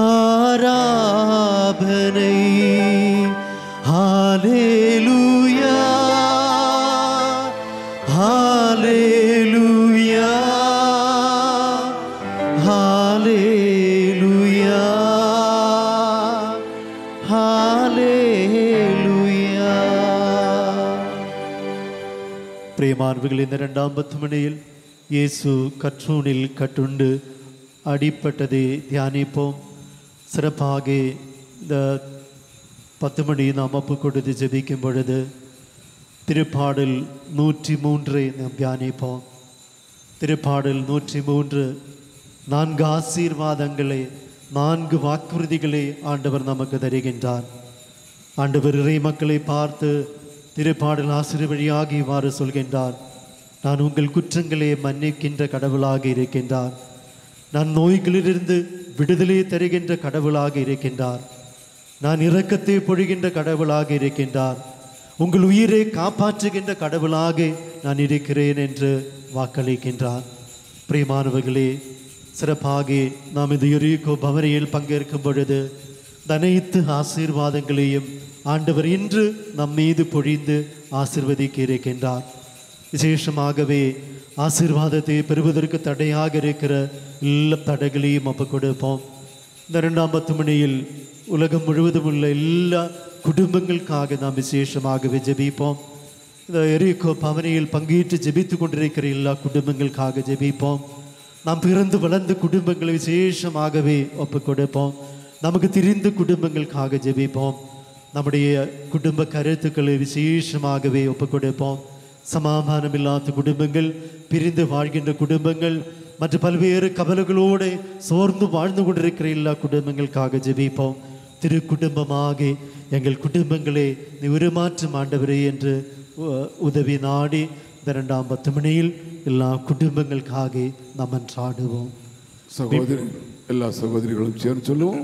ஆராதனை ஹல்லேலூயா ஹல்லேலூயா ஹல்லேலூயா ஹல்லேலூயா. பிரியமானவர்களே, இந்த 2ஆம் பத்துமணியில் இயேசு கற்றூனில் கட்டுண்டு அடிப்பட்டதை தியானிப்போம். சிறப்பாக இந்த 10 மணி நாம் ஒப்பு கொடுத்து ஜெபிக்கும் பொழுது திருப்பாடல் 103 நாம் தியானிப்போம். திருப்பாடல் 103 4 ஆசீர்வாதங்களை 4 வாக்குறுதிகளை ஆண்டவர் நமக்கு தருகின்றார். ஆண்டவர் இறை மக்களை பார்த்து திருப்பாடல் ஆசிரியர் வழியாக இவ்வாறு சொல்கின்றார்: நான் உங்கள் குற்றங்களை மன்னிக்கின்ற கடவுளாக இருக்கின்றார். நான் நோய்களிலிருந்து விடுதலை தருகின்ற கடவுளாக இருக்கின்றார். நான் இரக்கத்தை பொழிகின்ற கடவுளாக இருக்கின்றார். உங்கள் உயிரை காப்பாற்றுகின்ற கடவுளாக நான் இருக்கிறேன் என்று வாக்களிக்கின்றார். பிரியமானவர்களே, சிறப்பாக நாம் இந்த எரிகோ பவனியில் பங்கேற்கும் பொழுது அனைத்து ஆசீர்வாதங்களையும் ஆண்டவர் இன்று நம் மீது பொழிந்து ஆசீர்வதிக்க இருக்கின்றார். விசேஷமாகவே ஆசீர்வாதத்தை பெறுவதற்கு தடையாக இருக்கிற எல்லா தடைகளையும் ஒப்பு கொடுப்போம். இந்த 2ஆம் பத்துமணியில் உலகம் முழுவதும் உள்ள எல்லா குடும்பங்களுக்காக நாம் விசேஷமாகவே ஜெபிப்போம். இந்த எரிகோ பவனியில் பங்கேற்று ஜெபித்து கொண்டிருக்கிற எல்லா குடும்பங்களுக்காக ஜெபிப்போம். நாம் பிறந்து வளர்ந்த குடும்பங்களை விசேஷமாகவே ஒப்பு கொடுப்போம். நமக்கு தெரிந்த குடும்பங்களுக்காக ஜெபிப்போம். நம்முடைய குடும்ப கருத்துக்களை விசேஷமாகவே ஒப்பு கொடுப்போம். சமாதானம் இல்லாத குடும்பங்கள், பிரிந்து வாழ்கின்ற குடும்பங்கள், மற்ற பல்வேறு கவலைகளோடு சோர்ந்து வாழ்ந்து கொண்டிருக்கிற எல்லா குடும்பங்களுக்காக ஜெபிப்போம். திரு குடும்பமாக எங்கள் குடும்பங்களை நீ உருமாற்றும் ஆண்டவரே என்று உதவி நாடி இந்த 2ஆம் பத்துமணியில் எல்லா குடும்பங்களுக்காக நாம் அன்றாடுவோம். சகோதரி எல்லா சகோதரிகளும் சேர்ந்து சொல்லுவோம்.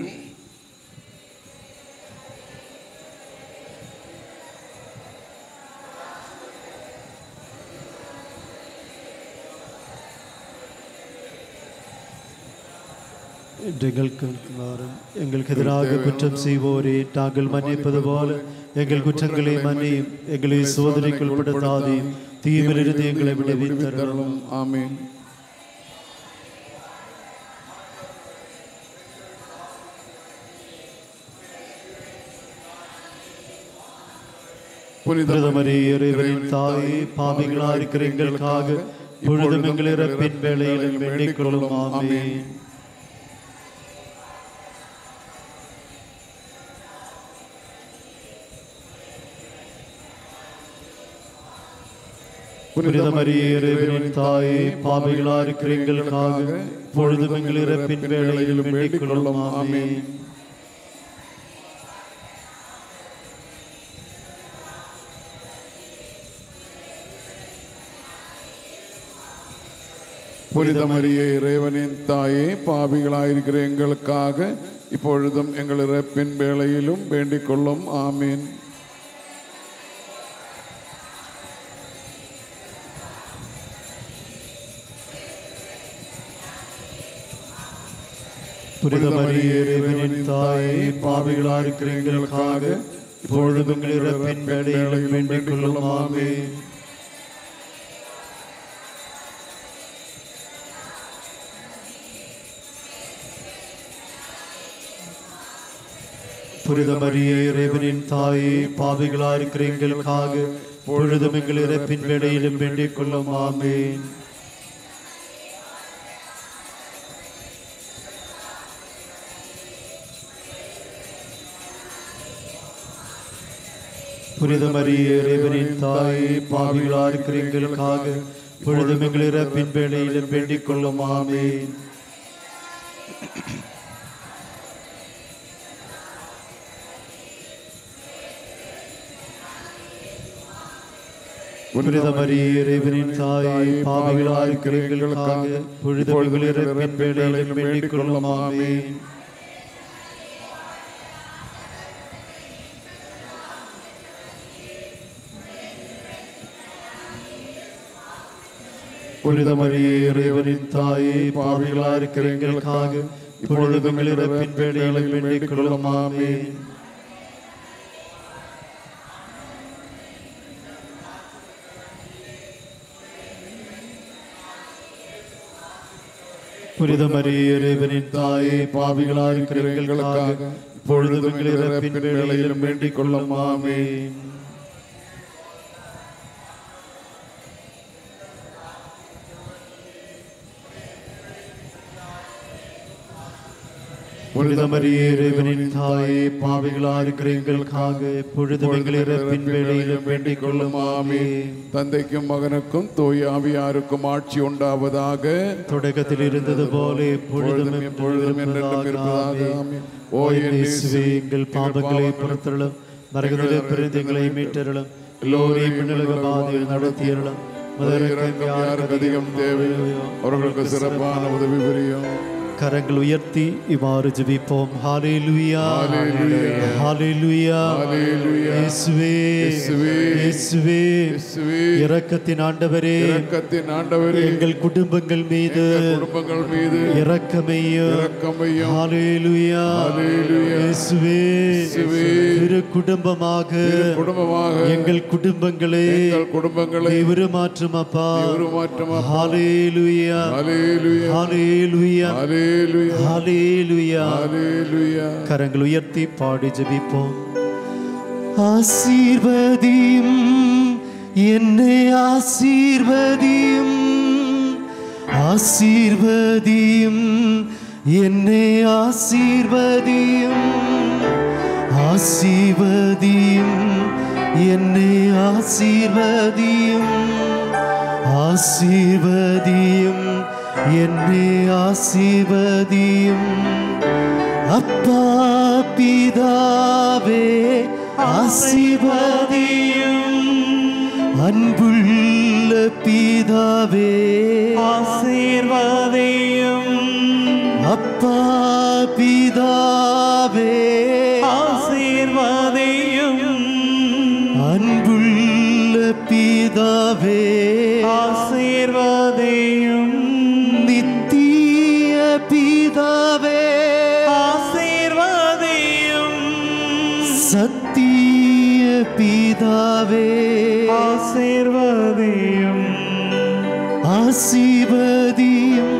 எங்களுக்கு எதிராக குற்றம் செய்வோரே, நாங்கள் மன்னிப்பது போல எங்கள் குற்றங்களை மன்னியும், எங்களை சோதனைக்கு உட்படுத்தாதே, தீவிலிருந்து எங்களை விடுவித்தருளும். ஆமென். புனித மரியே, இறைவனின் தாயே, பாவிகளாய் இருக்கிற எங்களுக்காக இப்பொழுதும் எங்கள் இறப்பின் வேளையிலும் வேண்டிக் கொள்ளும். ஆமென். புனித மரியே, இறைவனின் தாயே, பாவிகளாய் இருக்கிற எங்களுக்காக இப்பொழுதும் எங்கள் இறப்பின் வேளையிலும் வேண்டிக் கொள்ளும். ஆமென். புனித மரியே, இறைவனின் தாயே, பாவிகளாயிருக்கிற எங்களுக்காக இப்பொழுதும் எங்கள் இறப்பின் வேளையிலும் வேண்டிக் கொள்ளும். ஆமீன். புனித மரியே, இறைவனின் தாயே, பாவிகளாயிருக்கிற எங்களுக்காக இப்பொழுதும் எங்கள் இறப்பின் வேளையிலும் வேண்டிக் கொள்ளும். ஆமென். புனித மரியே, இறைவனின் தாயே, பாவிகளாயிருக்கிற எங்களுக்காக இப்பொழுதும் எங்கள் இறப்பின் வேளையிலும் வேண்டிக் கொள்ளும். ஆமென். புனித மரியே, இறைவனின் தாயே, பாவிகளாயிருக்கிற எங்களுக்காக இப்பொழுதும் எங்கள் இறப்பின் வேளையிலும் வேண்டிக் கொள்ளும். ஆமென். புனித மரியே, இறைவனின் தாயே, பாவிகளாயிருக்கிற எங்களுக்காக இப்பொழுதும் எங்கள் இறப்பின் வேளையிலும் வேண்டிக் கொள்ளும். ஆமென். புனித மரியே இறைவனின் தாயே, பாவிகளாய் இருக்கிற எங்களுக்காக இப்பொழுது எங்கள் இறப்பின் வேளையிலும் வேண்டிக் கொள்ளும். ஆமென். புனித மரியே இறைவனின் தாயே, பாவிகளாய் இருக்கிற எங்களுக்காக இப்பொழுது எங்கள் இறப்பின் வேளையிலும் வேண்டிக் கொள்ளும். ஆமென். புனித மரியே இறைவனின் தாயே, பாவிகளாய் இருக்கிற எங்களுக்காக இப்பொழுது எங்கள் இறப்பின் வேளையிலும் வேண்டிக் கொள்ளும். ஆமென். தந்தைக்கும் மகனுக்கும் தூய ஆவியாருக்கும் ஆட்சி உண்டாவதாக. தொடக்கத்தில் இருந்தது போல எப்பொழுதும் எப்பொழுதும் என்றென்றும் இருப்பதாக. ஆமென். ஓ என் இயேசுவே, எங்கள் பாவங்களை பொறுத்தருளும், நரகத்திலே பிறந்து எங்களை மீட்டருளும், எல்லோரையும் விண்ணுலக பாதையில் நடத்தியருளும். யாருக்கு அதிகம் தேவையோ அவர்களுக்கு சிறப்பான உதவி புரியும். கரங்கள் உயர்த்தி இவ்வாறு ஜெபிப்போம். ஹல்லேலூயா, ஹல்லேலூயா, இயேசுவே, இயேசுவே, இரக்கத்தின் ஆண்டவரே, இரக்கத்தின் ஆண்டவரே, எங்கள் குடும்பங்கள் மீது இரக்கமையும். ஹல்லேலூயா, இயேசுவே, திரு குடும்பமாக எங்கள் குடும்பங்களை உருமாற்றும் அப்பா. ஹல்லேலூயா, ஹல்லேலூயா, ஹல்லேலூயா. கரங்கள் உயர்த்தி பாடி ஜெபிப்போம். ஆசீர்வதியும் என்னை, ஆசீர்வதியும், ஆசீர்வதியும் என்னை, ஆசீர்வதியும், ஆசீர்வதியும் என்னை, ஆசீர்வதியும், ஆசீர்வதியும் என்னை, ஆசீர்வதியும். அப்பா பிதாவே ஆசீர்வதியும், அன்புள்ள பிதாவே ஆசீர்வதியும். அப்பா பிதாவே ஆசீர்வதியும், அன்புள்ள பிதாவே ஆசீர்வதியும். நித்திய பிதாவே ஆசீர்வதியும், சத்திய பிதாவே ஆசீர்வதியும், ஆசீர்வதியும்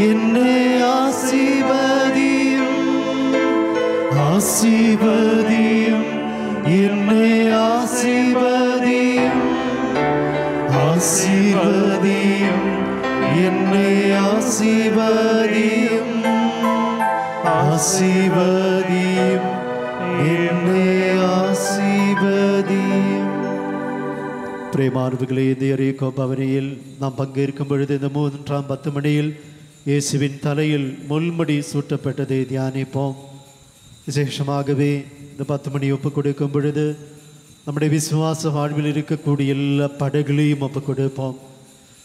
என்னை, ஆசீர்வதியும், ஆசீர்வதியும் என்னை, ஆசீர்வதியும், ஆசீர்வதியும் என்னை, ஆசீர்வதியும், ஆசீர்வதியும் என்னை, ஆசீர்வதியும். பிரேமானவர்களே, இந்த எரிகோ பவனியில் நாம் பங்கேற்கும் பொழுது இந்த 3ஆம் 10 மணியில் இயேசுவின் தலையில் முள்முடி சூட்டப்பட்டதை தியானிப்போம். விசேஷமாகவே இந்த 10 மணி ஒப்பு கொடுக்கும் பொழுது நம்முடைய விசுவாச வாழ்வில் இருக்கக்கூடிய எல்லா படைகளையும் ஒப்பு கொடுப்போம்.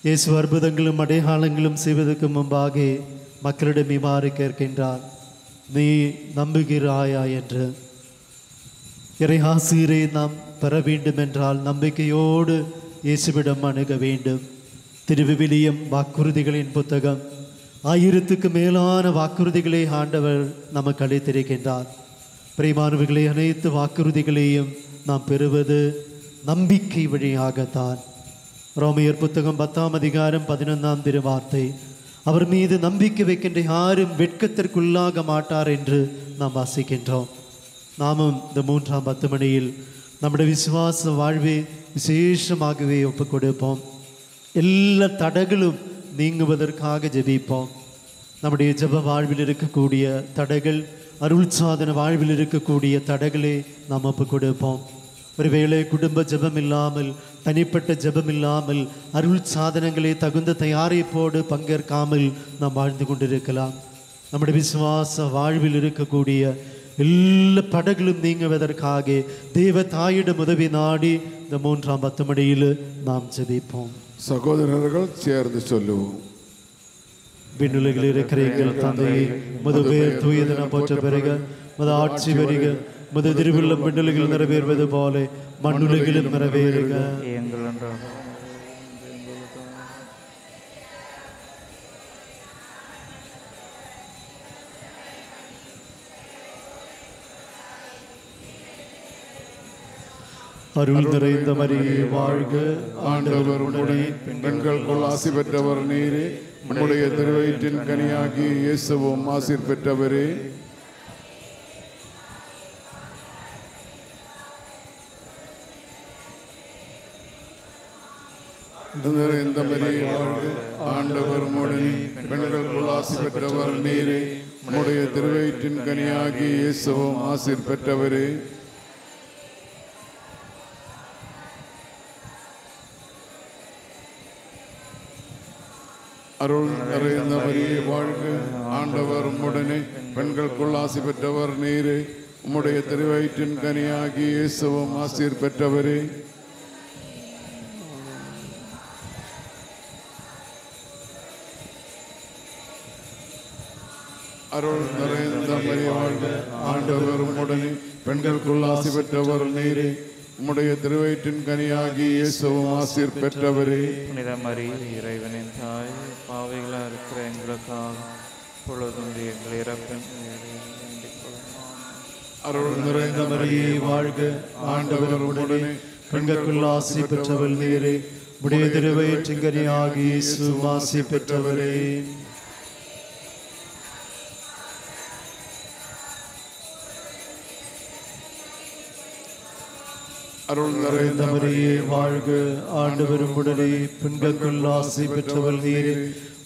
இயேசு அற்புதங்களும் அடையாளங்களும் செய்வதற்கு முன்பாக மக்களிடம் இவ்வாறு கேட்கின்றார், நீ நம்புகிறாயா என்று. இறையாசிரை நாம் பெற வேண்டும் என்றால் நம்பிக்கையோடு இயேசுவிடம் அணுக வேண்டும். திருவிவிலியம் வாக்குறுதிகளின் புத்தகம். 1000க்கு மேலான வாக்குறுதிகளை ஆண்டவர் நமக்கு அளித்திருக்கின்றார். பிரியமானவர்களே, அனைத்து வாக்குறுதிகளையும் நாம் பெறுவது நம்பிக்கை வழியாகத்தான். ரோமையர் புத்தகம் 10ஆம் அதிகாரம் 11ஆம் திருவார்த்தை, அவர் மீது நம்பிக்கை வைக்கின்ற யாரும் வெட்கத்திற்குள்ளாக மாட்டார் என்று நாம் வாசிக்கின்றோம். நாமும் இந்த 3ஆம் 10 மணியில் நம்முடைய விசுவாச வாழ்வை விசேஷமாகவே ஒப்புக் கொடுப்போம். எல்லா தடைகளும் நீங்குவதற்காக ஜெபிப்போம். நம்முடைய ஜெப வாழ்வில் இருக்கக்கூடிய தடைகள், அருள் சாதன வாழ்வில் இருக்கக்கூடிய தடைகளை நாம் ஒப்புக் கொடுப்போம். ஒருவேளை குடும்ப ஜெபம் இல்லாமல், தனிப்பட்ட ஜெபம் இல்லாமல், அருள் சாதனங்களை தகுந்த தயாரிப்போடு பங்கேற்காமல் நாம் வாழ்ந்து கொண்டிருக்கலாம். நம்முடைய விசுவாச வாழ்வில் இருக்கக்கூடிய எல்லா படைகளும் நீங்குவதற்காக தேவ தாயிடம் உதவி நாடி இந்த 3ஆம் 10 மணியில் நாம் ஜெபிப்போம். சகோதரர்கள் சேர்ந்து சொல்லுவோம். விண்ணுலகில் இருக்கிற எங்கள் தந்தையை, உமது பெயர் தூயதென போற்ற பெறுக, உமது ஆட்சி வருக, உமது திருவுள்ளம் விண்ணுலகில் நிறைவேறுவது போல மண்ணுலகிலும் நிறைவேறுக. அருள் நிறைந்த மரியே வாழ்க, ஆண்டவர் உடனே பெண்களுக்குள் ஆசி பெற்றவர் நீரே. உம்முடைய திருவயிற்றின் கனியாகிய இயேசுவும் ஆசீர் பெற்றவரே. நிறைந்த மரியே வாழ்க, ஆண்டவர் உடனே பெண்களுக்குள் ஆசி பெற்றவர் நீரே. உம்முடைய திருவயிற்றின் கனியாகிய இயேசுவும் ஆசீர் பெற்றவரே. அருள் நிறைந்த மரியே வாழ்க, ஆண்டவர் உம்முடனே பெண்களுக்குள் ஆசி பெற்றவர் நீரே. உம்முடைய திருவயிற்றின் கனியாகிய இயேசுவும் ஆசீர் பெற்றவரே. அருள் நிறைந்த மரியே வாழ்க, ஆண்டவர் உம்முடனே பெண்களுக்குள் ஆசி பெற்றவர் நீரே. உம்முடைய திருவயிற்றின் கனியாகிய இயேசுவும் ஆசீர் பெற்றவரே. புனித மரியே, இறைவனின் தாய், பாவிகளாக இருக்கிற எங்களுக்காக பொழுதும் எங்கள் இறப்பின் அருள் நிறைந்த மரியே வாழ்க, ஆண்டவர் உடனே பெண்களுக்குள் ஆசி பெற்றவள் நீரே. உடைய திருவயிற்றின் கனியாகிய இயேசுவும் ஆசி பெற்றவரே. அருள் நிறைந்த மரியே வாழ்க, ஆண்டவர் உடனே பெண்களுக்குள் ஆசி பெற்றவள் நீரே.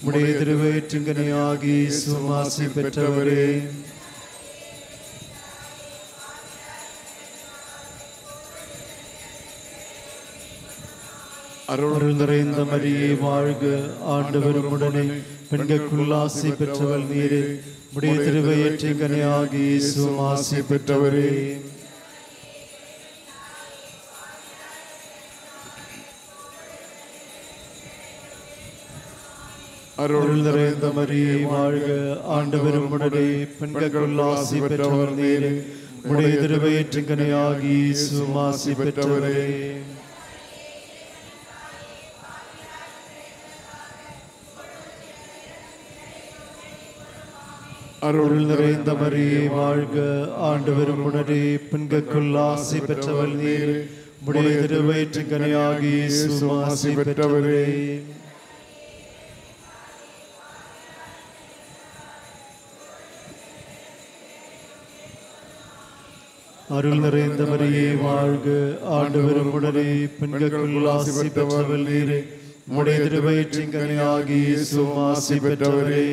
உடைய திருவயிற்றின் கனியாகிய இயேசுவும் ஆசி பெற்றவரே. அருள் நிறைந்த மரியே வாழ்க, ஆண்டவர் உடனே பெண்களுக்குள் ஆசி பெற்றவள் நீரே. உடைய திருவயிற்றின் கனியாகிய இயேசுவும் ஆசி பெற்றவரே. அருள் நிறைந்த மரியே வாழ்க, ஆண்டவர் உடனே பெண்களுக்குள் ஆசி பெற்றவர் நீரே. உடைய திருவயிற்றின் கனியாகிய இயேசுவும் ஆசி பெற்றவரே. அருள் நிறைந்த மரியே வாழ்க, ஆண்டவர் உடனே பெண்களுக்குள் ஆசி பெற்றவள் நீரே. உடைய திருவயிற்றின் கனியாகிய இயேசுவும் ஆசி பெற்றவரே. அருள் நிறைந்த மரியே வாழ்க, ஆண்டவர் உடனே பெண்களுக்குள் ஆசி பெற்றவள் நீரே. உடைய திருவயிற்றின் கனியாகிய இயேசுவும் ஆசி பெற்றவரே.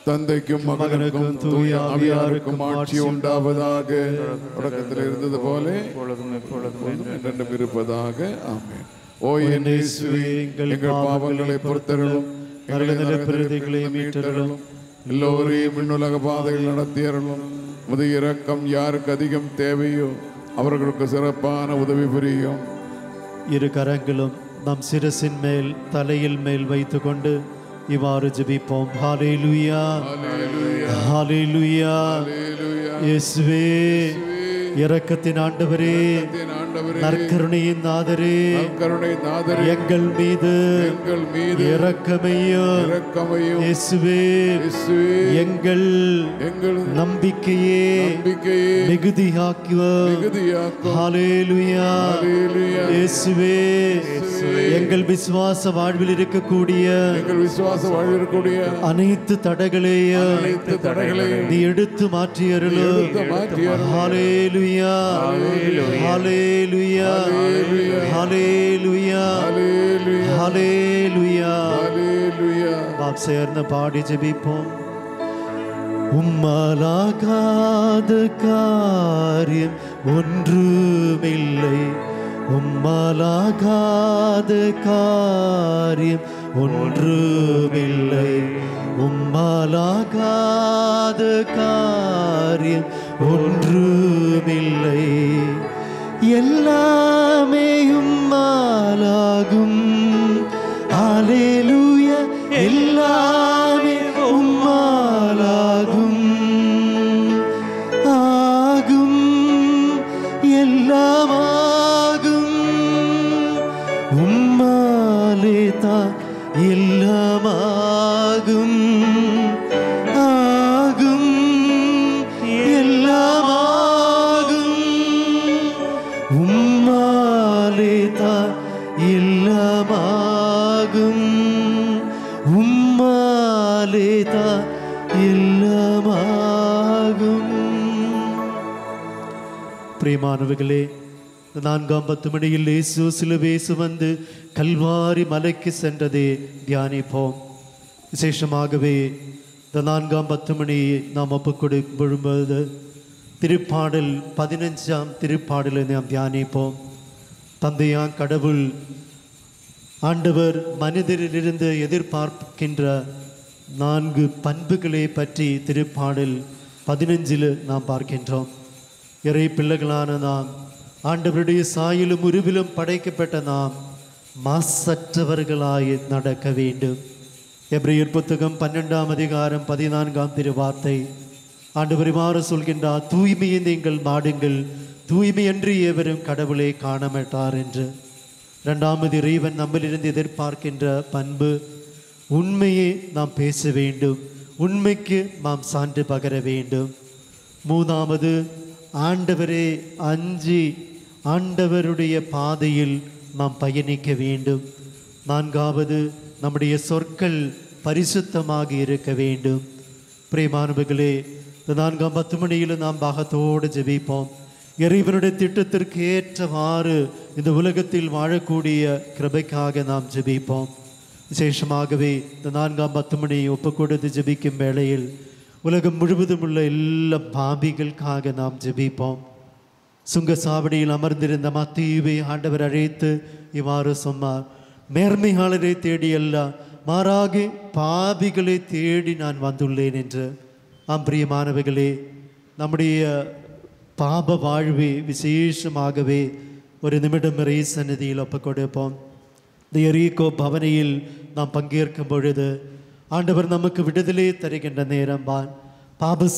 தந்தைக்கும் மகனுக்கும் தூய ஆவியாருக்கும் ஆட்சி உண்டாவதாக. தொடக்கத்தில் இருந்தது போல பொழுதும் எப்பொழுதும் என்றென்றும் இருப்பதாக. ஆமென். ஓ என் இயேசுவே, எங்கள் பாவங்களை பொறுத்தருளும், எங்களை பிரதிகளை மீட்டருளும், எல்லோரையும் விண்ணுலக பாதையில் நடத்தியருளும். உமது இரக்கம் யாருக்கு அதிகம் தேவையோ அவர்களுக்கு சிறப்பான உதவி புரியும். இரு கரங்களும் நம் சிரசின் மேல் தலையில் மேல் வைத்து கொண்டு இவ்வாறு ஜெபிப்போம். ஹல்லேலூயா, ஹல்லேலூயா. இயேசுவே, இரக்கத்தின் ஆண்டவரே, நற்கருணையின் நாதரே, எங்கள் மீது இரக்கமையும் இயேசுவே, எங்கள் நம்பிக்கையே மிகுதியாக்குவோம். ஹல்லேலூயா. இயேசுவே, எங்கள் விசுவாச வாழ்வில் இருக்கக்கூடிய அனைத்து தடைகளையும் நீ எடுத்து மாற்றி அருளும். ஹல்லேலூயா, ஹல்லேலூயா, ஹல்லேலூயா, ஹல்லேலூயா. நாம் சேர்ந்து பாடி ஜெபிப்போம். உம்மாலாகாத காரியம் ஒன்றுமில்லை, உம்மாலாகாத காரியம் ஒன்றுமில்லை, உம்மாலாகாத காரியம் ஒன்றுமில்லை. எல்லாமே உம்மாலாகும். ஹல்லேலூயா. எல்லாமே உம்மாலாகும், ஆகும், எல்லாமாகும். உம்மாலே தான் எல்லாமாகும். உம்மாலேதா எல்லாமாகும், உம்மாலேதா எல்லாமாகும். பிரியமானவர்களே, 4 மணியில் இயேசு சிலுவை சுமந்து கல்வாரி மலைக்கு சென்றதை தியானிப்போம். விசேஷமாகவே இந்த 4 மணியை நாம் ஒப்புக்கொடுக்கும்போது திருப்பாடல் 15ஆம் திருப்பாடலை நாம் தியானிப்போம். தந்தையாம் கடவுள் ஆண்டவர் மனிதரிலிருந்து எதிர்பார்க்கின்ற 4 பண்புகளை பற்றி திருப்பாடல் 15 நாம் பார்க்கின்றோம். இறை பிள்ளைகளான நாம், ஆண்டவருடைய சாயலும் உருவிலும் படைக்கப்பட்ட நாம் மாசற்றவர்களாய் நடக்க வேண்டும். எபிரேயர் புத்தகம் 12ஆம் அதிகாரம் 14ஆம் திருவார்த்தை ஆண்டவர் இவ்வாறு சொல்கின்றார், தூய்மையை நீங்கள் நாடுங்கள், தூய்மையன்றி எவரும் கடவுளை காணமாட்டார் என்று. 2வது இறைவன் நம்மளிருந்து எதிர்பார்க்கின்ற பண்பு, உண்மையை நாம் பேச வேண்டும், உண்மைக்கு நாம் சான்று பகர வேண்டும். 3வது, ஆண்டவரே அஞ்சி ஆண்டவருடைய பாதையில் நாம் பயணிக்க வேண்டும். 4வது, நம்முடைய சொற்கள் பரிசுத்தமாக இருக்க வேண்டும். பிரியமானவர்களே, இந்த 4 மணியில் நாம் பாகத்தோடு ஜெபிப்போம். இறைவனுடைய திட்டத்திற்கு ஏற்றவாறு இந்த உலகத்தில் வாழக்கூடிய கிருபைக்காக நாம் ஜெபிப்போம். விசேஷமாகவே இந்த 4 மணியை ஒப்புக்கொடுத்து ஜெபிக்கும் வேளையில் உலகம் முழுவதும் உள்ள எல்லா பாவிகளுக்காக நாம் ஜெபிப்போம். சுங்கசாவடியில் அமர்ந்திருந்த மத்தீயுவை ஆண்டவர் அழைத்து இவ்வாறு சொன்னார், நேர்மையாளரை தேடி அல்ல, மாறாக பாவிகளை தேடி நான் வந்துள்ளேன் என்று. பிரியமானவர்களே, நம்முடைய பாப வாழ்வை விசேஷமாகவே ஒரு நிமிடம் இறை சந்நிதியில் ஒப்புக்கொடுப்போம். இந்த எரிகோ பவனியில் நாம் பங்கேற்கும் பொழுது ஆண்டவர் நமக்கு விடுதலை தருகின்ற நேரம்தான். பாப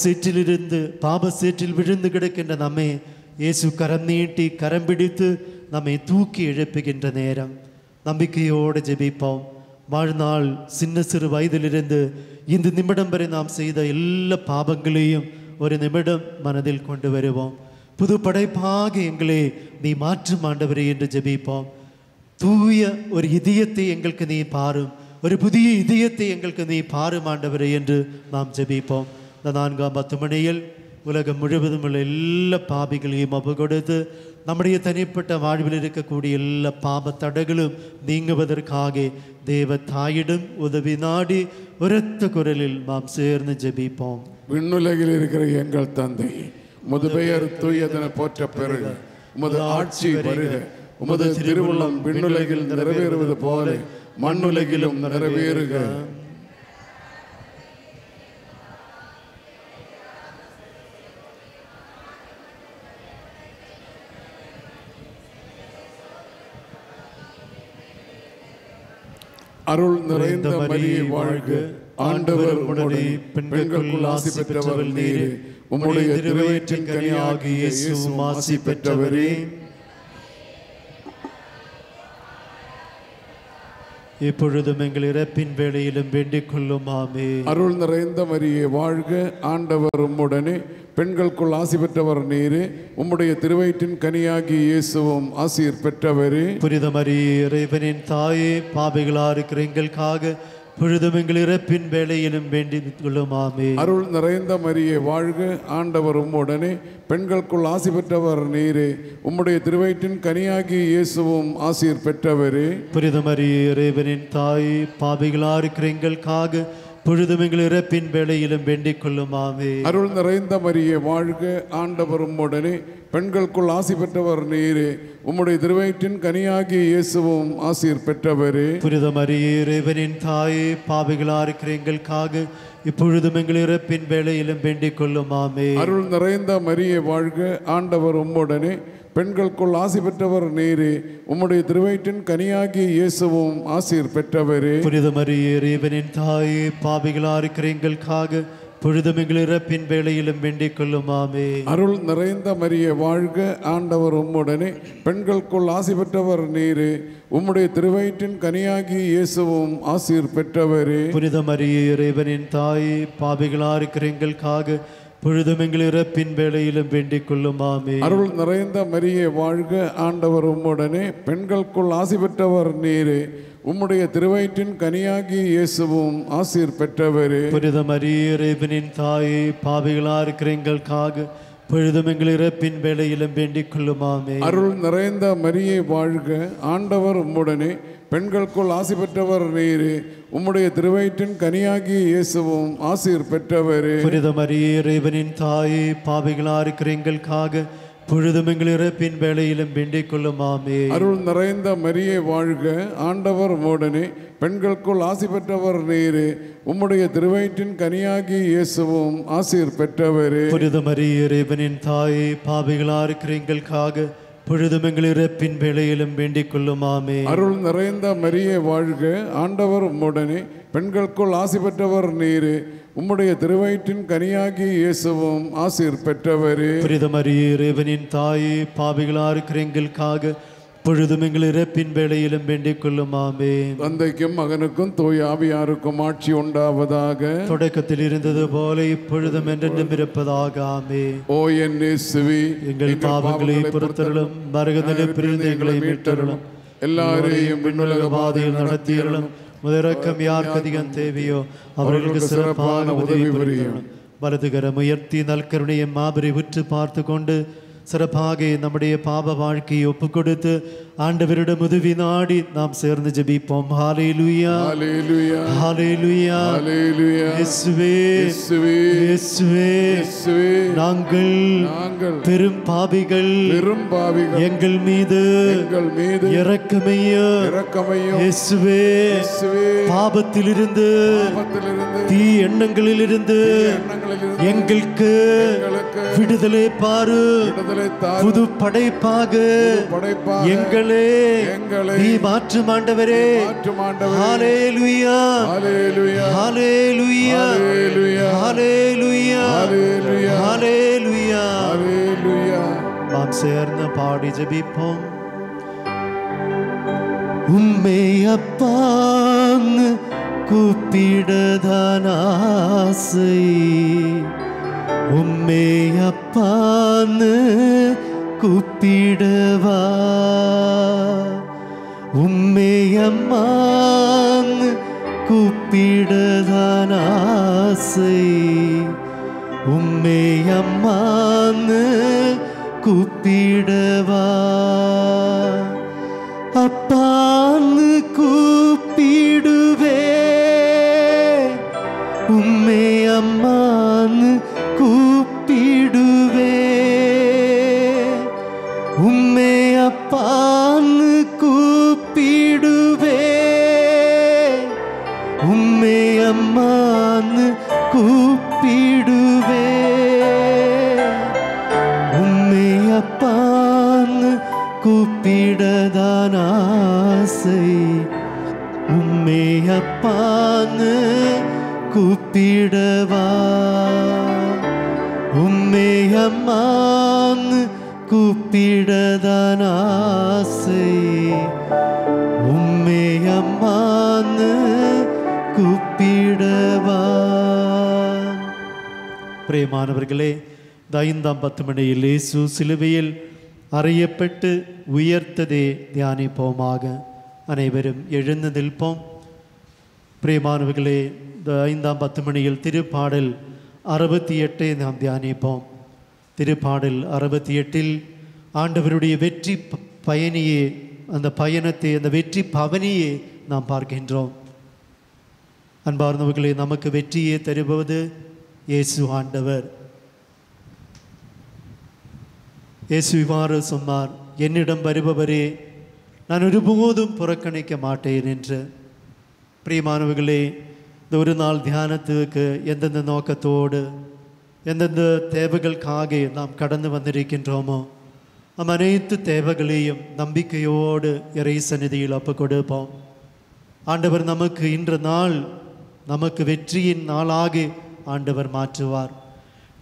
சேற்றில் விழுந்து கிடக்கின்ற நம்மை இயேசு கரம் நீட்டி கரம் பிடித்து நம்மை தூக்கி எழுப்புகின்ற நேரம். நம்பிக்கையோடு ஜெபிப்போம். வாழ்நாள் சின்ன சிறு வயதிலிருந்து இந்த நிமிடம் வரை நாம் செய்த எல்லா பாவங்களையும் ஒரு நிமிடம் மனதில் கொண்டு வருவோம். புது படைப்பாக எங்களை நீ மாற்றும் ஆண்டவரே என்று ஜெபிப்போம். தூய ஒரு இதயத்தை எங்களுக்கு நீ பாரும், ஒரு புதிய இதயத்தை எங்களுக்கு நீ பாரும் ஆண்டவரே என்று நாம் ஜெபிப்போம். இந்த 4 மணியில் உலகம் முழுவதும் உள்ள எல்லா பாவிகளையும் ஒப்புக்கொடுத்து நம்முடைய தனிப்பட்ட வாழ்வில் இருக்கக்கூடிய எல்லா பாப தடைகளும் நீங்குவதற்காக தேவ தாயிடம் உதவி நாடி உரத்த குரலில் நாம் சேர்ந்து ஜெபிப்போம். விண்ணுலகில் இருக்கிற எங்கள் தந்தை, உமது பெயர் தூயதென போற்ற பெறுக, உமது ஆட்சி வருக, உமது திருவுள்ளம் விண்ணுலகில் நிறைவேறுவது போல மண்ணுலகிலும் நிறைவேறுக. அருள் நிறைந்த மரியே வாழ்க, ஆண்டவர் உம்முடனே, பெண்களுக்குள் ஆசி பெற்றவர் நீரே, உம்முடைய திருவயிற்றின் கனியாகிய இயேசுவும் ஆசி பெற்றவரே. இப்பொழுதும் எங்கள் இறப்பின் வேளையிலும் வேண்டிக் கொள்ளும். ஆமென். அருள் நிறைந்த மரியே வாழ்க, ஆண்டவர் உம்முடனே, பெண்களுக்குள் ஆசி பெற்றவர் நீரே, உம்முடைய திருவயிற்றின் கனியாகிய இயேசுவும் ஆசீர் பெற்றவரே. புனித மரியே, இறைவனின் தாயே, பாவிகளா இருக்கிற எங்களுக்காக பொழுதும் எங்கள் இறப்பின் வேளையிலும் வேண்டிக் கொள்ளும். ஆமென். அருள் நிறைந்த மரியே வாழ்க, ஆண்டவர் உம்முடனே, பெண்களுக்குள் ஆசி பெற்றவர் நீரே, உம்முடைய திருவயிற்றின் கனியாகிய இயேசுவும் ஆசீர் பெற்றவரே. புனித மரியே, இறைவனின் தாயே, பாவிகளா இருக்கிற எங்களுக்காக பொழுதும் எங்கள் இறப்பின் வேளையிலும் வேண்டிக் கொள்ளும். ஆமென். அருள் நிறைந்த மரியே வாழ்க, ஆண்டவர் உம்முடனே, பெண்களுக்குள் ஆசி பெற்றவர் நீரே, உம்முடைய திருவயிற்றின் கனியாகிய இயேசுவும் ஆசீர் பெற்றவரே. புனித மரியே, இறைவனின் தாயே, பாவிகளா இருக்கிற எங்களுக்காக இப்பொழுதும் எங்கள் இறப்பின் வேளையிலும் வேண்டிக் கொள்ளும். ஆமென். அருள் நிறைந்த மரியே வாழ்க, ஆண்டவர் உம்முடனே, பெண்களுக்குள் ஆசி பெற்றவர் நீரே, உம்முடைய திருவயிற்றின் கனியாகிய இயேசுவும் ஆசீர் பெற்றவரே. புனித மரியே, இறைவனின் தாயே, பாவிகளா இருக்கிற எங்களுக்காக பொழுதும் எங்கள் இறப்பின் வேளையிலும் வேண்டிக் கொள்ளும். ஆமென். அருள் நிறைந்த மரியே வாழ்க, ஆண்டவர் உம்முடனே, பெண்களுக்குள் ஆசி பெற்றவர் நீரே, உம்முடைய திருவயிற்றின் கனியாகிய இயேசுவும் ஆசீர் பெற்றவரே. புனித மரியே, இறைவனின் தாயே, பாவிகளா இருக்கிற எங்களுக்காக பொழுதும் எங்கள் இறப்பின் வேளையிலும் வேண்டிக் கொள்ளும் ஆமென். அருள் நிறைந்த மரியே வாழ்க, ஆண்டவர் உம்முடனே, பெண்களுக்குள் ஆசி பெற்றவர் நீரே, உம்முடைய திருவயிற்றின் கனியாகி இயேசுவும் ஆசீர் பெற்றவரே. புனித மரியே இறைவனின் தாயே, பாவிகளா இருக்கிற எங்களுக்காக பொழுதும் எங்கள் இறப்பின் வேளையிலும் வேண்டிக் கொள்ளும் ஆமென். அருள் நிறைந்த மரியே வாழ்க, ஆண்டவர் உம்முடனே, பெண்களுக்குள் ஆசி பெற்றவர் நீரே, உம்முடைய திருவயிற்றின் கனியாகி இயேசுவும் ஆசீர் பெற்றவரே. புனித மரியே இறைவனின் தாயே, பாவிகளா இருக்கிற எங்களுக்காக பொழுதும் எங்கள் இறப்பின் வேளையிலும் வேண்டிக் கொள்ளும் ஆமென். அருள் நிறைந்த மரியே வாழ்க, ஆண்டவர் உம்முடனே, பெண்களுக்குள் ஆசி பெற்றவர் நீரே, உம்முடைய திருவயிற்றின் கனியாகி இயேசுவும் ஆசீர் பெற்றவரே. புனித மரியே இறைவனின் தாயே, பாவிகளா இருக்கிற எங்களுக்காக பொழுதும் எங்கள் இறப்பின் வேளையிலும் வேண்டிக் கொள்ளும் ஆமென். அருள் நிறைந்த மரியே வாழ்க, ஆண்டவர் உம்முடனே, பெண்களுக்குள் ஆசி பெற்றவர் நீரே, உம்முடைய திருவயிற்றின் கனியாகி இயேசுவும் ஆசீர் பெற்றவரே. புனித மரியே இறைவனின் தாயே, பாவிகளா இருக்கிற எங்களுக்காக பொழுதும் எங்கள் இறப்பின் வேளையிலும் வேண்டிக் கொள்ளும் ஆமென். தந்தைக்கும் மகனுக்கும் தூய ஆவியாருக்கும் ஆட்சி உண்டாவதாக. தொடக்கத்தில் இருந்தது போல இப்பொழுதும் என்றென்றும் இருப்பதாக ஆமென். ஓ என் இயேசுவே, எங்கள் பாவங்களை பொறுத்தருளும், மரகதலை பிரிந்து எங்களை மீட்டருளும், எல்லாரையும் விண்ணுலக பாதையில் நடத்தியருளும். முதறக்கம் யாருக்கு அதிகம் தேவையோ அவர்களுக்கு சிறப்பான உதவி புரியும். வலதுகரம் உயர்த்தி நல்கருணையை மாபெரி உற்று பார்த்து கொண்டு சிறப்பாக நம்முடைய பாவ வாழ்க்கையை ஒப்பு கொடுத்து ஆண்டவரிடம் உதவி நாடி நாம் சேர்ந்து ஜெபிப்போம். ஹல்லேலூயா, ஹல்லேலூயா, ஹல்லேலூயா, ஹல்லேலூயா. இயேசுவே, இயேசுவே, இயேசுவே, இயேசுவே, நாங்கள் பெரும் பாவிகள், எங்கள் மீது இரக்கமையும். இயேசுவே, பாவத்திலிருந்து தீ எண்ணங்களிலிருந்து எங்களுக்கு விடுதலை பாரு. புது படைப்பாக எங்களே நீ மாற்றும் ஆண்டவரே. ஹல்லேலூயா, ஹல்லேலூயா, ஹல்லேலூயா, ஹல்லேலூயா, ஹல்லேலூயா. நாம் சேர்ந்து பாடி ஜெபிப்போம். உம்மை அப்பான்னு கூப்பிடதான் ஆசை, உம்மை அப்பான்னு கூப்பிடவா, உம்மை அம்மான்னு கூப்பிடதான் ஆசை, உம்மை அம்மான்னு கூப்பிடவா, அப்பான்னு கூப்பிடுவே, உம்மை அம்மான்னு கூப்பிடுவே, உம்மை அப்பான்னு கூப்பிடுவே, உம்மை அம்மான்னு கூப்பிடுவே, உம்மை அப்பான்னு கூப்பிடதான் ஆசை, உம்மை அப்பான்னு கூப்பிடவா, உம்மை அம்மான்னு கூப்பிடதான் ஆசை, உம்மை அம்மான்னு கூப்பிடவா. பிரியமானவர்களே, இந்த 5ஆம் 10 மணியில் இயேசு சிலுவையில் அறையப்பட்டு உயர்த்ததே தியானிப்போமாக. அனைவரும் எழுந்து நிற்போம். பிரியமானவர்களே, இந்த 5ஆம் 10 மணியில் திருப்பாடல் 68 நாம் தியானிப்போம். திருப்பாடல் 68 ஆண்டவருடைய வெற்றி பயணியே, அந்த பயணத்தை, அந்த வெற்றி பவனியே நாம் பார்க்கின்றோம். அன்பார்ந்தவர்களே, நமக்கு வெற்றியை தருவது இயேசு ஆண்டவர். இயேசு இவ்வாறு சொன்னார், என்னிடம் வருபவரே நான் ஒருபோதும் புறக்கணிக்க மாட்டேன் என்று. பிரியமானவர்களே, இந்த ஒரு நாள் தியானத்துக்கு எந்தெந்த நோக்கத்தோடு எந்தெந்த தேவைகளுக்காக நாம் கடந்து வந்திருக்கின்றோமோ அனைத்து தேவைகளையும் நம்பிக்கையோடு இறை சந்நிதியில் ஒப்பு கொடுப்போம். ஆண்டவர் நமக்கு இன்ற நாள் நமக்கு வெற்றியின் நாளாக ஆண்டவர் மாற்றுவார்.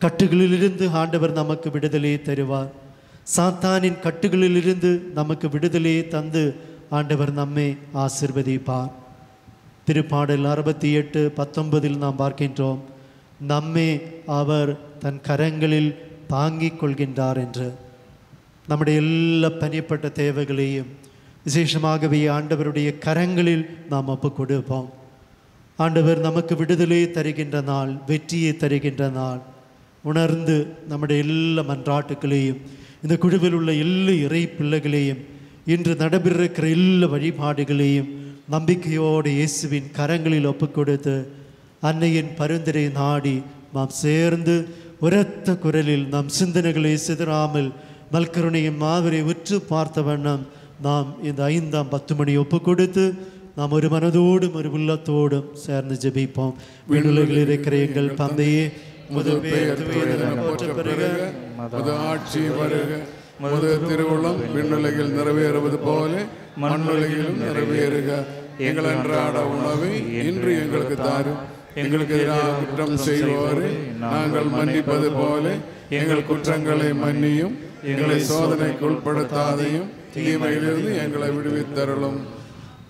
கட்டுகளிலிருந்து ஆண்டவர் நமக்கு விடுதலை தருவார். சாத்தானின் கட்டுகளிலிருந்து நமக்கு விடுதலையை தந்து ஆண்டவர் நம்மை ஆசீர்வதிப்பார். திருப்பாடல் 68:19 நாம் பார்க்கின்றோம், நம்மை அவர் தன் கரங்களில் தாங்கிக் கொள்கின்றார் என்று. நம்முடைய எல்லா பணிப்பட்ட தேவைகளையும் விசேஷமாகவே ஆண்டவருடைய கரங்களில் நாம் ஒப்பு கொடுப்போம். ஆண்டவர் நமக்கு விடுதலை தருகின்ற நாள், வெற்றியை தருகின்ற நாள் உணர்ந்து நம்முடைய எல்லா மன்றாட்டுகளையும், இந்த குழுவில் உள்ள எல்லா இறை பிள்ளைகளையும், இன்று நடைபெறிருக்கிற எல்லா வழிபாடுகளையும் நம்பிக்கையோடு இயேசுவின் கரங்களில் ஒப்பு கொடுத்து அன்னையின் பரிந்துரை நாடி நாம் சேர்ந்து உரத்த குரலில் நம் சிந்தனைகளை சிதறாமல் நல்கருணையின் மாவரை உற்று பார்த்த வண்ணம் நாம் இந்த 5ஆம் 10 மணி ஒப்பு கொடுத்து நாம் ஒரு மனதோடும் ஒரு உள்ளத்தோடும் சேர்ந்து ஜெபிப்போம். விண்ணுலகில் இருக்கிற எங்கள் தந்தையே, முது பெயர் போற்ற பெறுக, முது ஆட்சி வருக, முது திருவுளம் விண்ணுலகில் நிறைவேறுவது போல மண்ணுலகிலும் நிறைவேறுக. எங்கள் அன்றாட உணவை இன்று எங்களுக்கு தாரும். எங்களுக்கு எதிராக குற்றம் செய்வோரை நாங்கள் மன்னிப்பது போல எங்கள் குற்றங்களை மன்னியும். எங்களை சோதனைக்கு உட்படுத்தாதையும் தீமையிலிருந்து எங்களை விடுவித்தருளும்.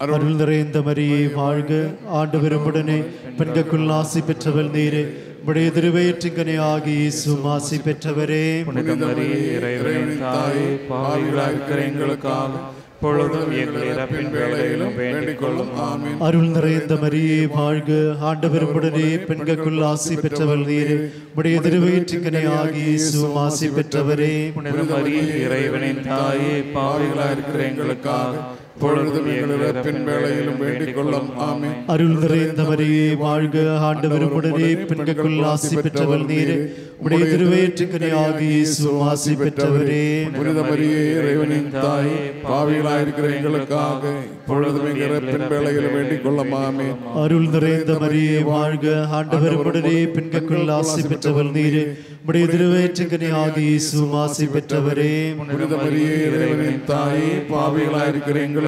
அருள் நிறைந்த மரியே வாழ்க, ஆண்டவரும் உடனே பெண்களுக்குள் ஆசி பெற்றவள் நீரே, உடைய திருவயிற்றின் ஆகி இயேசுவும் ஆசி பெற்றவரே. புனித மரியே, இறைவனின் தாயே, பாவிகளாய் இருக்கிற எங்களுக்காக இப்பொழுதும் எங்கள் இறப்பின் வேளையிலும் வேண்டிக் கொள்ளும். ஆமென். அருள் நிறைந்த மரியே வாழ்க, ஆண்டவரும் உடனே பெண்களுக்குள் ஆசி பெற்றவள் நீரே, உடைய திருவயிற்றின் ஆகி இயேசுவும் ஆசி பெற்றவரே. புனித மரியே, இறைவனின் தாயே, பாவிகளாய் இருக்கிற எங்களுக்காக இப்பொழுதும் எங்கள் இறப்பின் வேளையிலும் வேண்டிக் கொள்ளும். ஆமென். அருள் நிறைந்த மரியே வாழ்க, ஆண்டவரும் உடனே பெண்களுக்குள் ஆசி பெற்றவள் நீரே, உடைய திருவயிற்றின் ஆகி இயேசுவும் ஆசி பெற்றவரே. புனித மரியே, இறைவனின் தாயே, பாவிகளாய் இருக்கிற எங்களுக்காக இப்பொழுதும் எங்கள் இறப்பின் வேளையிலும் வேண்டிக் கொள்ளும். ஆமென். அருள் நிறைந்த மரியே வாழ்க, ஆண்டவரும் உடனே பெண்களுக்குள் ஆசி பெற்றவள் நீரே, உடைய திருவயிற்றின் ஆகி இயேசுவும் ஆசி பெற்றவரே. புனித மரியே, இறைவனின் தாயே, பாவிகளாய் இருக்கிற எங்களுக்காக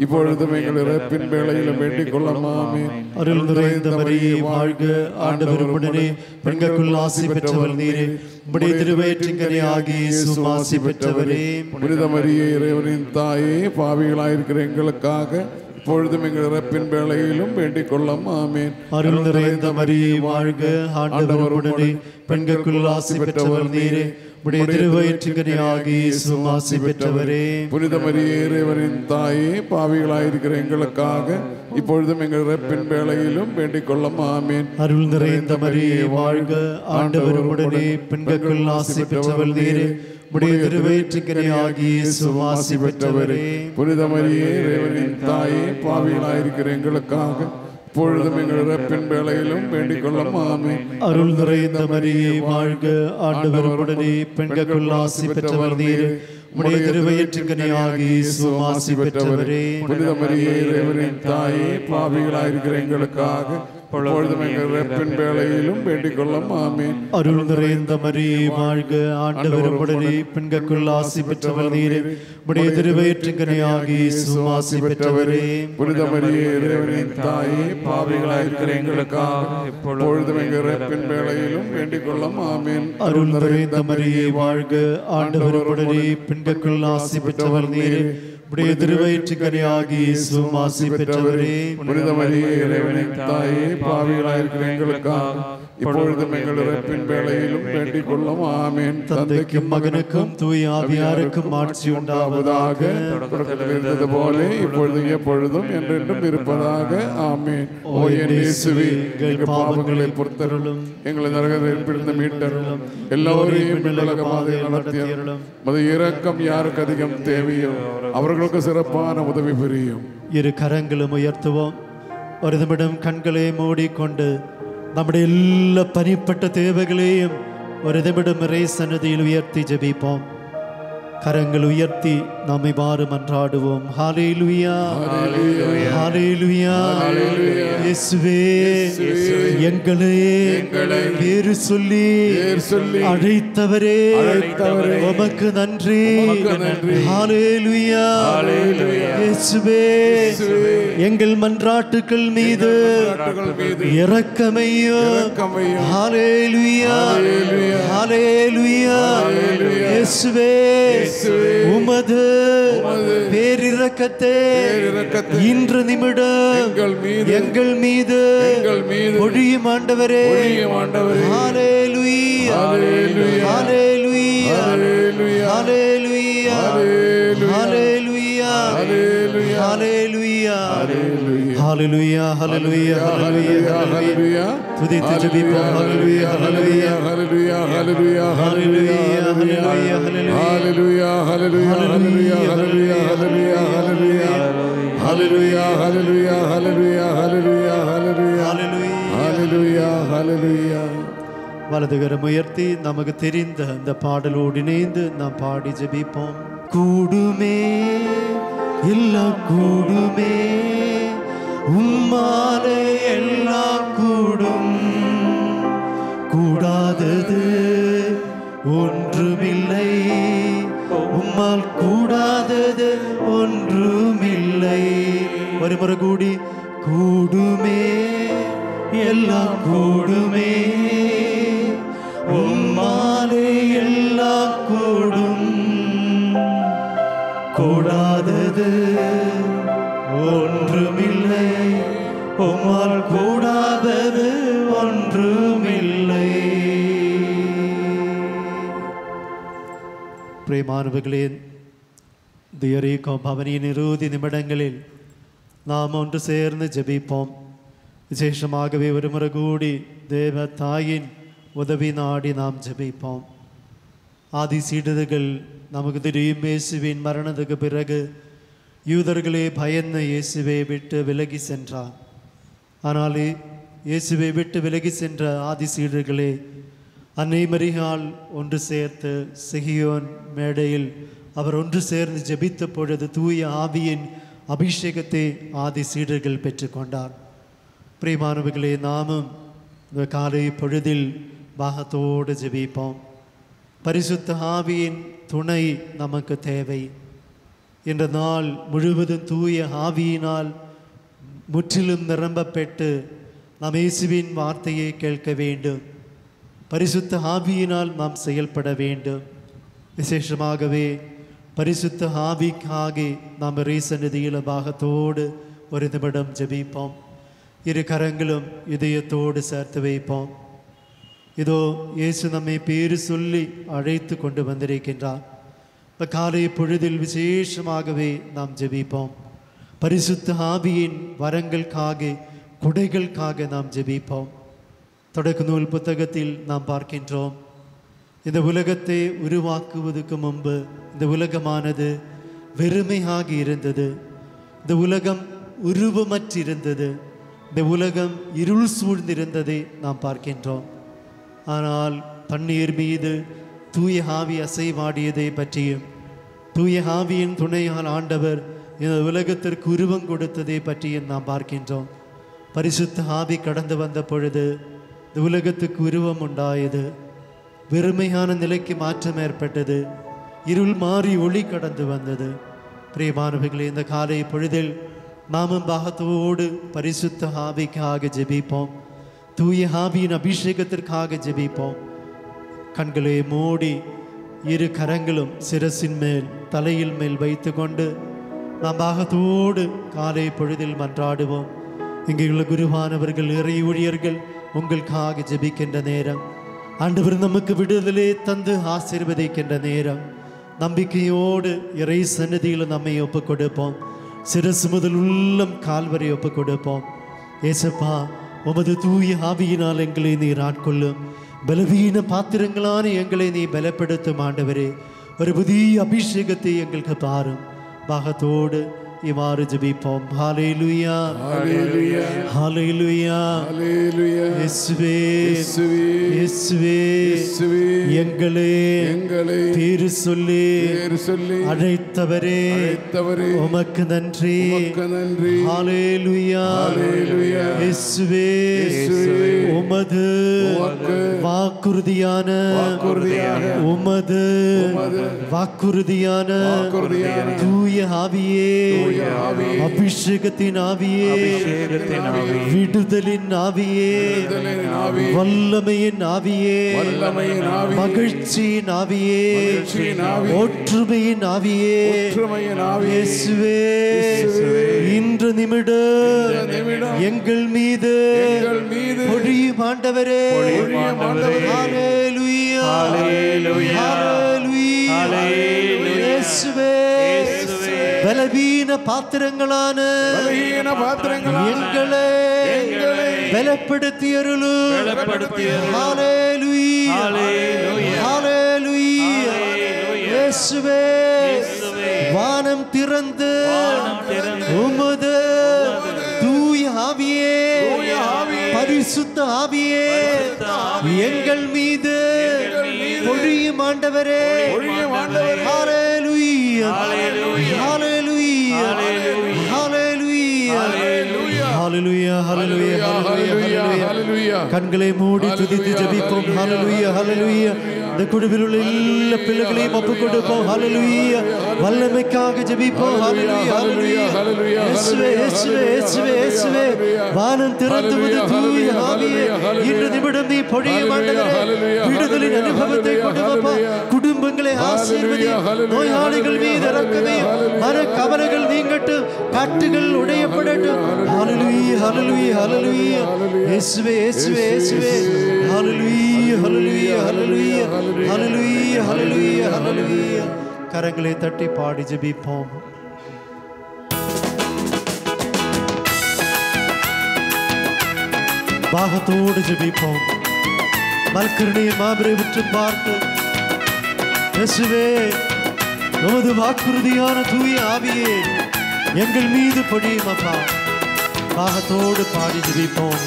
இப்பொழுதும் எங்கள் இறப்பின் வேளையிலும் வேண்டிக் கொள்ளும். ஆமென். அருள் நிறைந்த மரியே வாழ்க, ஆண்டவரும் உடனே பெண்களுக்குள் ஆசி பெற்றவள் நீரே, உடைய திருவயிற்றின் ஆகி இயேசுவும் ஆசி பெற்றவரே. புனித மரியே, இறைவனின் தாயே, பாவிகளாய் இருக்கிற எங்களுக்காக இப்பொழுதும் எங்கள் இறப்பின் வேளையிலும் வேண்டிக் கொள்ளும். ஆமென். அருள் நிறைந்த மரியே வாழ்க, ஆண்டவரும் உடனே பெண்களுக்குள் ஆசி பெற்றவள் நீரே, உடைய திருவயிற்றின் ஆகி இயேசுவும் ஆசி பெற்றவரே. புனித மரியே, இறைவனின் தாயே, பாவிகளாய் இருக்கிற எங்களுக்காக இப்பொழுதும் எங்கள் இறப்பின் வேளையிலும் வேண்டிக் கொள்ளும். ஆமென். அருள் நிறைந்த மரியே வாழ்க, ஆண்டவரும் உடனே பெண்களுக்குள் ஆசி பெற்றவள் நீரே, உடைய திருவயிற்றின் ஆகி இயேசுவும் ஆசி பெற்றவரே. புனித மரியே, இறைவனின் தாயே, பாவிகளாய் இருக்கிற எங்களுக்காக இப்பொழுதும் எங்கள் இறப்பின் வேளையிலும் வேண்டிக் கொள்ளும். ஆமென். அருள் நிறைந்த மரியே வாழ்க, ஆண்டவரும் உடனே பெண்களுக்குள் ஆசி பெற்றவள் நீரே, உடைய திருவயிற்றின் ஆகி இயேசுவும் ஆசி பெற்றவரே. புனித மரியே, இறைவனின் தாயே, பாவிகளாய் இருக்கிற எங்களுக்காக இப்பொழுதும் எங்கள் இறப்பின் வேளையிலும் வேண்டிக் கொள்ளும். ஆமென். அருள் நிறைந்த மரியே வாழ்க, ஆண்டவரும் உடனே பெண்களுக்குள் ஆசி பெற்றவள் நீரே, உடைய திருவயிற்றின் ஆகி இயேசுவும் ஆசி பெற்றவரே. புனித மரியே, இறைவனின் தாயே, பாவிகளாய் இருக்கிற எங்களுக்காக இப்பொழுதும் எங்கள் இறப்பின் வேளையிலும் வேண்டிக் கொள்ளும். ஆமென். அருள் நிறைந்த மரியே வாழ்க, ஆண்டவரும் உடனே பெண்களுக்குள் ஆசி பெற்றவள் நீரே, உடைய திருவயிற்றின் ஆகி இயேசுவும் ஆசி பெற்றவரே. புனித மரியே, இறைவனின் தாயே, பாவிகளாய் இருக்கிற எங்களுக்காக இப்பொழுதும் எங்கள் இறப்பின் வேளையிலும் வேண்டிக் கொள்ளும். ஆமென். தந்தைக்கும் மகனுக்கும் தூய ஆவியாருக்கும் ஆட்சி உண்டாவதாக. தொடக்கத்தில் இருந்தது போல இப்பொழுதும் எப்பொழுதும் என்றென்றும் இருப்பதாக. ஆமென். ஓ என் இயேசுவே, எங்கள் பாவங்களை பொறுத்தருளும், எங்களை நரகத்திலிருந்து மீட்டருளும், எல்லோரையும் விண்ணக பாதையில் நடத்தியருளும். மது இரக்கம் யாருக்கு அதிகம் தேவையோ அவர்களுக்கு சிறப்பான உதவி புரியும். இரு கரங்களும் உயர்த்துவோம். ஒரு நிமிடம் கண்களை மூடிக்கொண்டு நம்முடைய எல்லா பனிப்பட்ட தேவைகளையும் ஒரு நிமிடம் இறை சன்னதியில் உயர்த்தி ஜெபிப்போம். கரங்கள் உயர்த்தி நம்மை மாறு மன்றாடுவோம். ஹல்லேலூயா, ஹல்லேலூயா. இயேசுவே, எங்களை பேரு சொல்லி அழைத்தவரே, உமக்கு நன்றி. ஹல்லேலூயா. இயேசுவே, எங்கள் மன்றாட்டுக்கள் மீது இரக்கமையும். ஹல்லேலூயா, ஹல்லேலூயா. இயேசுவே, உமது பேரிரக்கத்தை இன்று நிமிடம் எங்கள் மீது பொழியும் ஆண்டவரே. ஹல்லேலூயா. Hallelujah. Hallelujah. Hallelujah. Hallelujah. Hallelujah. Hallelujah. Hallelujah. Hallelujah. Hallelujah. துதித்து ஜெபிப்போம். Hallelujah. Hallelujah. Hallelujah. Hallelujah. Hallelujah. Hallelujah. Hallelujah. Hallelujah. Hallelujah. Hallelujah. Hallelujah. Hallelujah. Hallelujah. Hallelujah. Hallelujah. Hallelujah. Hallelujah. வலதுகரம் உயர்த்தி நமக்கு தெரிந்த அந்த பாடலோடு இணைந்து நாம் பாடி ஜெபிப்போம். கூடுமே எல்லாம் கூடுமே, உம்மாலே எல்லாம் கூடும், கூடாதது ஒன்றுமில்லை, உம்மால் கூடாதது ஒன்றுமில்லை. ஒரு முறை கூடி கூடுமே எல்லாம் கூடுமே, உம்மாலே எல்லாம் கூடும், கூடாதது ஒன்றுமில்லை, உம்மால் கூடாதது ஒன்றுமில்லை. பிரியமானவர்களே, தியரீகோ பவனியின் 20 நிமிடங்களில் நாம் ஒன்று சேர்ந்து ஜெபிப்போம். விசேஷமாகவே ஒரு முறை கூடி தேவ தாயின் உதவி நாடி நாம் ஜெபிப்போம். ஆதி சீடர்கள் நமக்கு தெரியும், இயேசுவின் மரணத்துக்கு பிறகு யூதர்களே பயந்து இயேசுவை விட்டு விலகி சென்றார். ஆனால் இயேசுவை விட்டு விலகி சென்ற ஆதி சீடர்களே அன்னை மரியாள் ஒன்று சேர்த்து சிகியோன் மேடையில் அவர் ஒன்று சேர்ந்து ஜெபித்த பொழுது தூய ஆவியின் அபிஷேகத்தை ஆதி சீடர்கள் பெற்றுக்கொண்டார். பிரியமானவர்களே, நாமும் இந்த காலை பொழுதில் பாகத்தோடு ஜெபிப்போம். பரிசுத்த ஆவியின் துணை நமக்கு தேவை. என்ற நாள் முழுவதும் தூய ஆவியினால் முற்றிலும் நிரம்ப பெற்று நாம் இயேசுவின் வார்த்தையை கேட்க வேண்டும். பரிசுத்த ஆவியினால் நாம் செயல்பட வேண்டும். விசேஷமாகவே பரிசுத்த ஆவிக்காக நாம் இறைசந்நிதியில் பாகத்தோடு ஒரு நிமிடம் ஜெபிப்போம். இரு கரங்களும் இதயத்தோடு சேர்த்து வைப்போம். இதோ இயேசு நம்மை பேரு சொல்லி அழைத்து கொண்டு வந்திருக்கின்றார். இப்போ காலை பொழுதில் விசேஷமாகவே நாம் ஜெபிப்போம். பரிசுத்த ஆவியின் வரங்களுக்காக, குடைகளுக்காக நாம் ஜெபிப்போம். தொடக்க நூல் புத்தகத்தில் நாம் பார்க்கின்றோம், இந்த உலகத்தை உருவாக்குவதற்கு முன்பு இந்த உலகமானது வெறுமையாக இருந்தது. இந்த உலகம் உருவமற்றிருந்தது. இந்த உலகம் இருள் சூழ்ந்திருந்ததை நாம் பார்க்கின்றோம். ஆனால் தண்ணீர் மீது தூய ஆவி அசைவாடியதை பற்றியும், தூய ஆவியின் துணையால் ஆண்டவர் இந்த உலகத்திற்கு உருவம் கொடுத்ததை பற்றியும் நாம் பார்க்கின்றோம். பரிசுத்த ஆவி கடந்து வந்த பொழுது இந்த உலகத்துக்கு உருவம் உண்டாயது. வெறுமையான நிலைக்கு மாற்றம் ஏற்பட்டது. இருள் மாறி ஒளி கடந்து வந்தது. பிரியமானவர்களே, இந்த காலை பொழுதில் நாமும் பாகத்தோடு பரிசுத்த ஆவிக்காக ஜெபிப்போம். தூய ஆவியின் அபிஷேகத்திற்காக ஜெபிப்போம். கண்களை மூடி இரு கரங்களும் சிரசின் மேல் தலையில் மேல் வைத்து கொண்டு நாம் பாகத்தோடு காலை பொழுதில் மன்றாடுவோம். இங்கே உள்ள குருவானவர்கள், இறை ஊழியர்கள் உங்களுக்காக ஜெபிக்கின்ற நேரம், ஆண்டவர் நமக்கு விடுதலை தந்து ஆசீர்வதிக்கின்ற நேரம். நம்பிக்கையோடு இறை சந்நிதியில் நம்மை ஒப்புக் கொடுப்போம். சிரசு முதல் உள்ளம் கால்வரை ஒப்புக் கொடுப்போம். ஏசப்பா, உமது தூய ஆவியினால் எங்களை நீர் ஆட்கொள்ளும். பலவீன பாத்திரங்களான எங்களை நீ பலப்படுத்தும் ஆண்டவரே. ஒரு புதிய அபிஷேகத்தை எங்களுக்கு பாரும். பாகத்தோடு இவ்வாறு ஜெபிப்போம். ஹல்லேலூயா, ஹல்லேலூயா, ஹல்லேலூயா, ஹல்லேலூயா. இயேசுவே, இயேசுவே, இயேசுவே, இயேசுவே, எங்களை பேரு சொல்லி அழைத்தவரே, உமக்கு நன்றி, உமக்கு நன்றி. ஹல்லேலூயா, ஹல்லேலூயா. இயேசுவே, உமது வாக்குறுதியான உமது வாக்குறுதியான தூய ஆவியே, அபிஷேகத்தின் ஆவியே, விடுதலின் ஆவியே, வல்லமையின் ஆவியே, மகிழ்ச்சியின் ஆவியே, ஒற்றுமையின் ஆவியே, இயேசுவே, இந்த இன்று நிமிடம் எங்கள் மீது பொழியும் ஆண்டவரே. ஹல்லேலூயா, ஹல்லேலூயா, இயேசுவே. பலவீன பாத்திரங்களான எங்களை பலப்படுத்தி அருளும். ஹல்லேலூயா, ஹல்லேலூயா, இயேசுவே. வானம் திறந்து உமது தூய ஆவியே, பரிசுத்த ஆவியே எங்கள் மீது பொழியும் ஆண்டவரே. ஹல்லேலூயா, ஹல்லேலூயா, ஹல்லேலூயா, ஹல்லேலூயா, ஹல்லேலூயா. கண்களை மூடி துதித்து ஜெபிப்போம். ஹல்லேலூயா, ஹல்லேலூயா. இந்த குழுவில் உள்ள எல்லா பிள்ளைகளையும் ஒப்புக் கொடுப்போம். ஹல்லேலூயா, வல்லமைக்காக ஜெபிப்போம். ஹல்லேலூயா, ஹல்லேலூயா. இயேசுவே, இயேசுவே, இயேசுவே, இயேசுவே. வானம் திறந்துவது தூய ஆவியே இன்று நிமிடம் நீ பொழியும் ஆண்டவரே. விடுதலின் அனுபவத்தை கொடுப்பா. குடும்பங்களை ஆசீர்வதி. நோயாளிகள் மீது இரக்கமையும். மன கவலைகள் நீங்கட்டும். கட்டுகள் உடையப்படட்டும். ஹல்லேலூயா, ஹல்லேலூயா, ஹல்லேலூயா. இயேசுவே, இயேசுவே, இயேசுவே. ஹல்லேலூயா, ஹல்லேலூயா, ஹல்லேலூயா, ஹல்லேலூயா, ஹல்லேலூயா, ஹல்லேலூயா. கரங்களை தட்டி பாடி ஜெபிப்போம். பாகத்தோடு ஜெபிப்போம். மல்கருணையை மாபெரை உற்று பார்த்து இயேசுவே, உமது வாக்குறுதியான தூய ஆவியே எங்கள் மீது பொழியும் அப்பா. பாகத்தோடு பாடி ஜெபிப்போம்.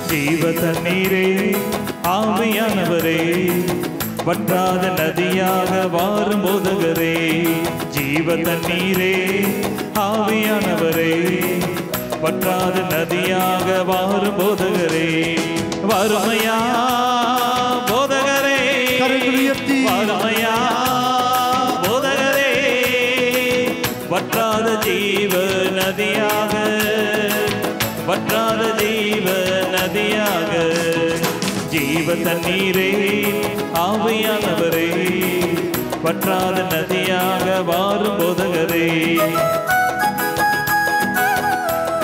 ஜீவ தண்ணீரே, ஆவியானவரே, வற்றாத நதியாக வாரும் போதகரே. ஜீவ தண்ணீரே, ஆவியானவரே, வற்றாத நதியாக வாரும் போதகரே. வறுமையா போதகரே, வறுமையா போதகரே, வற்றாத ஜீவ நதியாக, வற்றாத ஜீவ நதியாக. ஜீவ தண்ணீரே, ஆவியானவரே, வற்றாத நதியாக வாரும் போதகரே.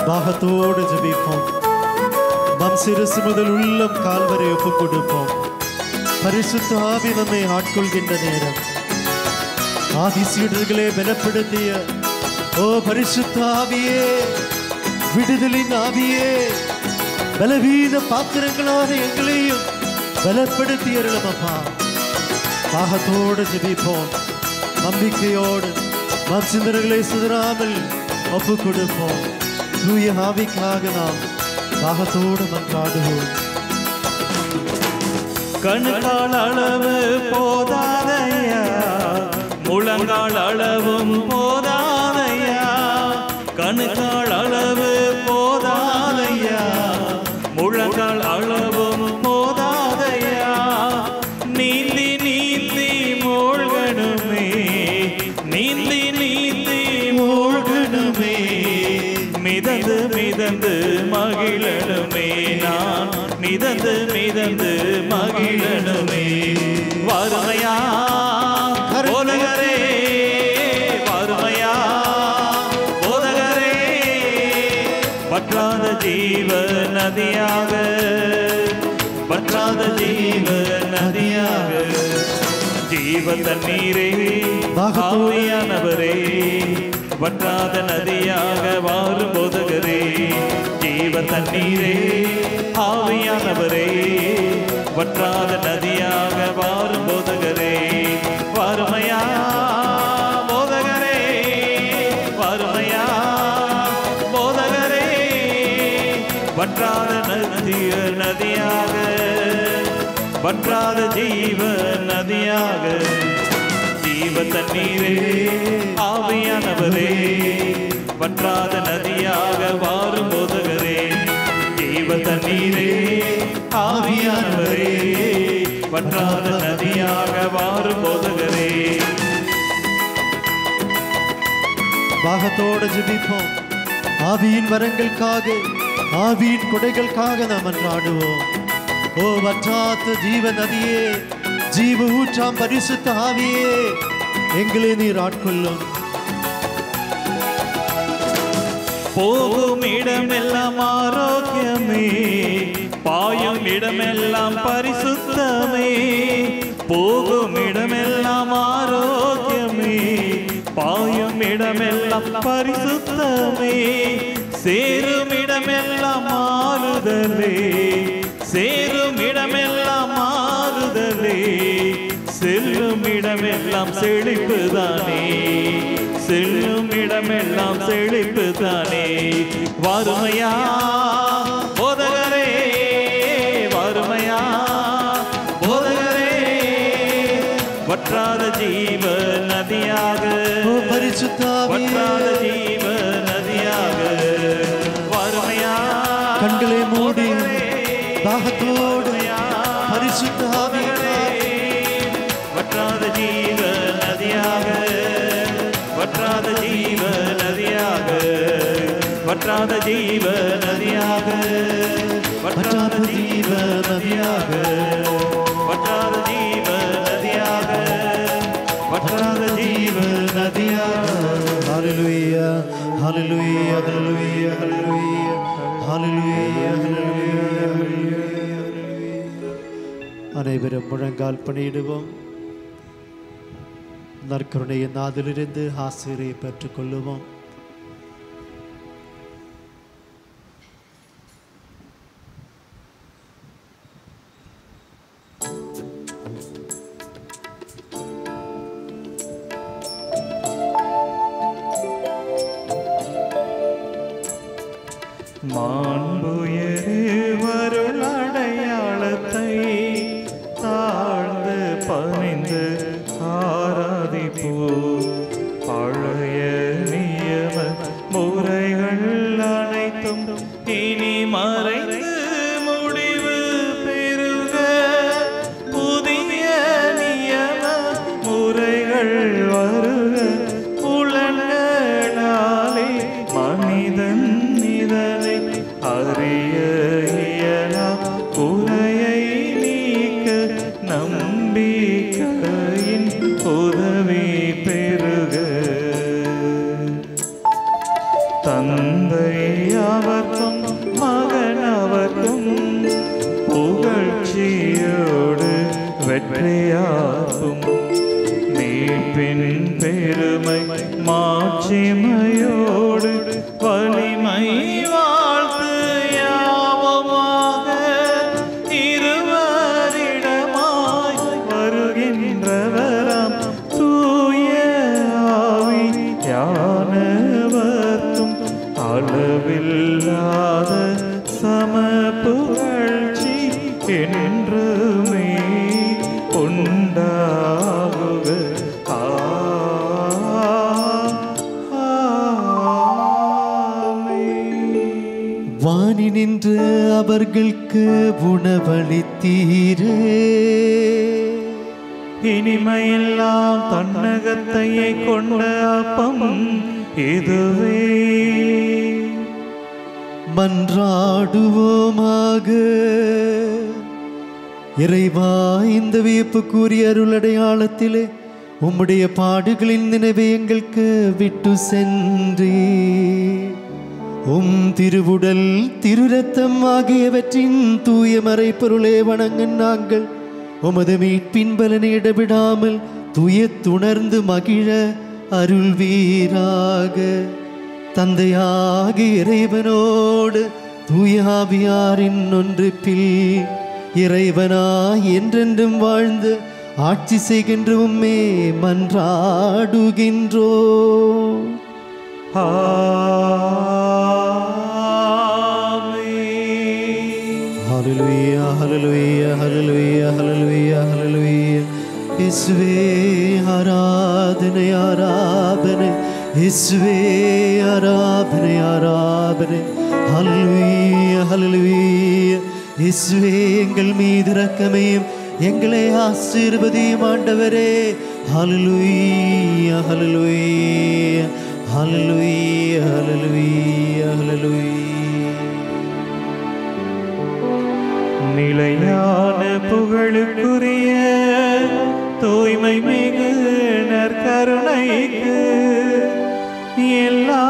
பாகத்தோடு ஜெபிப்போம். நம் சிறுசு முதல் உள்ளம் கால்வரை ஒப்புக் கொடுப்போம். பரிசுத்த ஆவி நம்மை ஆட்கொள்கின்ற நேரம். ஆதி சீடர்களை பலப்படுத்திய ஓ பரிசுத்த ஆவியே, விடுதலின் ஆவியே, பலவீன பாத்திரங்களான எங்களையும் பலப்படுத்தி அருளமப்பா. பாகத்தோடு ஜெபிப்போம். நம்பிக்கையோடு நம் சிந்தனைகளை சிதறாமல் ஒப்பு கொடுப்போம். தூய ஆவிக்காக நாம் பாகத்தோடு மன்றாடுவோம். கணுக்கால் அளவு போதாதையா, முழங்கால் அளவும் போதாதையா. கணுக்கால் அளவு போதாதையா, முழங்கால் அளவும் போதாதையா. நீந்தி நீந்தி மூழ்கணுமே, நீந்தி நீந்தி மூழ்கணுமே. மிதந்து மிதந்து மகிழனுமே, நான் மிதந்து மிதந்து மகிழனுமே. வறுமையா போதகரே, வறுமையா போதகரே, வற்றாத ஜீவ நதியாக, வற்றாத ஜீவ நதியாக. ஜீவ தண்ணீரே, ஆவியானவரே, வற்றாத நதியாக வாரும் போதகரே. ஜீவ தண்ணீரே, ஆவியானவரே, வற்றாத நதியாக வாரும் போதகரே. வறுமையா போதகரே, வறுமையா போதகரே, வற்றாத நதியாக, வற்றாத ஜீவ நதியாக. ஜீவ தண்ணீரே, ஆவியானவரே, வற்றாத நதியாக வாரும் போதகரே. ஜீவ தண்ணீரே, ஆவியானவரே, வற்றாத நதியாக வாரும் போதகரே. பாகத்தோடு ஜெபிப்போம். ஆவியின் வரங்களுக்காக, ஆவியின் கொடைகளுக்காக நாம் மன்றாடுவோம். ஓ வற்றாத ஜீவ நதியே, ஜீவ ஊற்றாம் பரிசுத்த ஆவியே, எங்களை நீர் ஆட்கொள்ளும். போகும் இடமெல்லாம் ஆரோக்கியமே, பாயும் இடமெல்லாம் பரிசுத்தமே. போகும் இடமெல்லாம் ஆரோக்கியமே, பாயும் இடமெல்லாம் பரிசுத்தமே. சேரும் இடமெல்லாம் ஆறுதலே, சேரும் இடமெல்லாம் ஆறுதலே. செல்லும் இடமெல்லாம் செழிப்புதானே, செல்லும் இடமெல்லாம் செழிப்புதானே. வறுமையா போதகரே, வறுமையா போதகரே, வற்றாத ஜீவ நதியாக, வற்றாத ஜீவ நதியாக. வறுமையா கண்களை மூடி தாகத்தோடு பரிசுத்த ஆவியே, வற்றாத ஜீவ நதியாக, வற்றாத ஜீவ நதியாக, வற்றாத ஜீவ நதியாக, வற்றாத ஜீவ நதியாக, வற்றாத ஜீவ நதியாக, வற்றாத ஜீவ நதியாக. ஹல்லேலூயா ஹல்லேலூயா ஹல்லேலூயா ஹல்லேலூயா ஹல்லேலூயா ஹல்லேலூயா. அனைவரும் முழங்கால் பணியிடுவோம். நற்கருணையின் நாதிலிருந்து ஆசிரியை பெற்றுக் கொள்ளுவோம். மாண்புயரு வருளடையாளத்தை தாழ்ந்து பணிந்து ஆராதிப்போ. பழைய நியம முறைகள் அனைத்தும் இனி மறைந்து முடிவு பெறுக. புதிய நியம முறைகள் வருக. புலன்களாலே மனிதன் இதனை அறிய இயலாம். குறையை நீக்க நம்பிக்கையின் உதவி பெறுக. தந்தை அவர்க்கும் மகன் அவர்க்கும் புகழ்ச்சியோடு வெற்றியாகும். மீட்பின் பெருமை மாட்சிமையோடு வலிமை வாழ்த்து யாவமாக. இருவரிடமாய் வருகின்றவராம் தூய ஆவி யானவர்க்கும் அளவில்லாத சம புகழ்ச்சி என்றுமே உண்டாகுக. வானி நின்று அவர்களுக்கு உணவளித்தீரே. இனிமையெல்லாம் தன்னகத்தையே கொண்ட அப்பம் இதுவே. மன்றாடுவோமாக. இறைவா, இந்த வியப்புக்குரிய அருளடையாளத்திலே உம்முடைய பாடுகளின் நினைவை எங்களுக்கு விட்டு சென்றே. உம் திருவுடல் திருரத்தம் ஆகியவற்றின் தூய மறைப்பொருளே வணங்க நாங்கள் உமது மீட்பின் பலனை இடவிடாமல் துயத்துணர்ந்து மகிழ அருள்வீராக. தந்தையாகிய இறைவனோடு தூய ஆவியாரின் ஒன்றிப்பில் இறைவனாய் என்றென்றும் வாழ்ந்து ஆட்சி செய்கின்ற உம்மே மன்றாடுகின்றோ. ஹல்லேலூயா ஹல்லேலூயா ஹல்லேலூயா ஹல்லேலூயா ஹல்லேலூயா. இயேசுவே ஆராதனை ஆராதனை, இயேசுவே ஆராதனை ஆராதனை. ஹல்லேலூயா ஹல்லேலூயா. இயேசுவே எங்கள் மீது இரக்கமையும் எங்களை ஆசீர்வதியும் ஆண்டவரே. ஹல்லேலூயா ஹல்லேலூயா ஹல்லேலூயா ஹல்லேலூயா ஹல்லேலூயா. நிலையான புகழுக்குரிய தூய்மை மிகு நற்கருணைக்கு எல்லா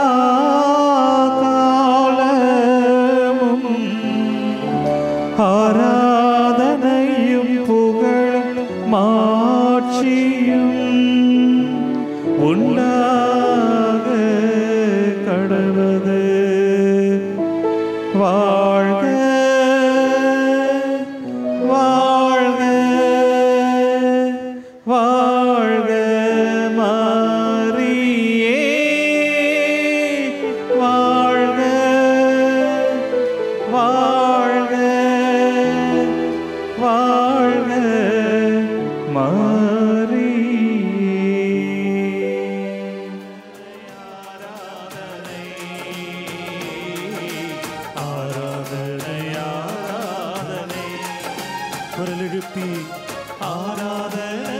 ஆராதனை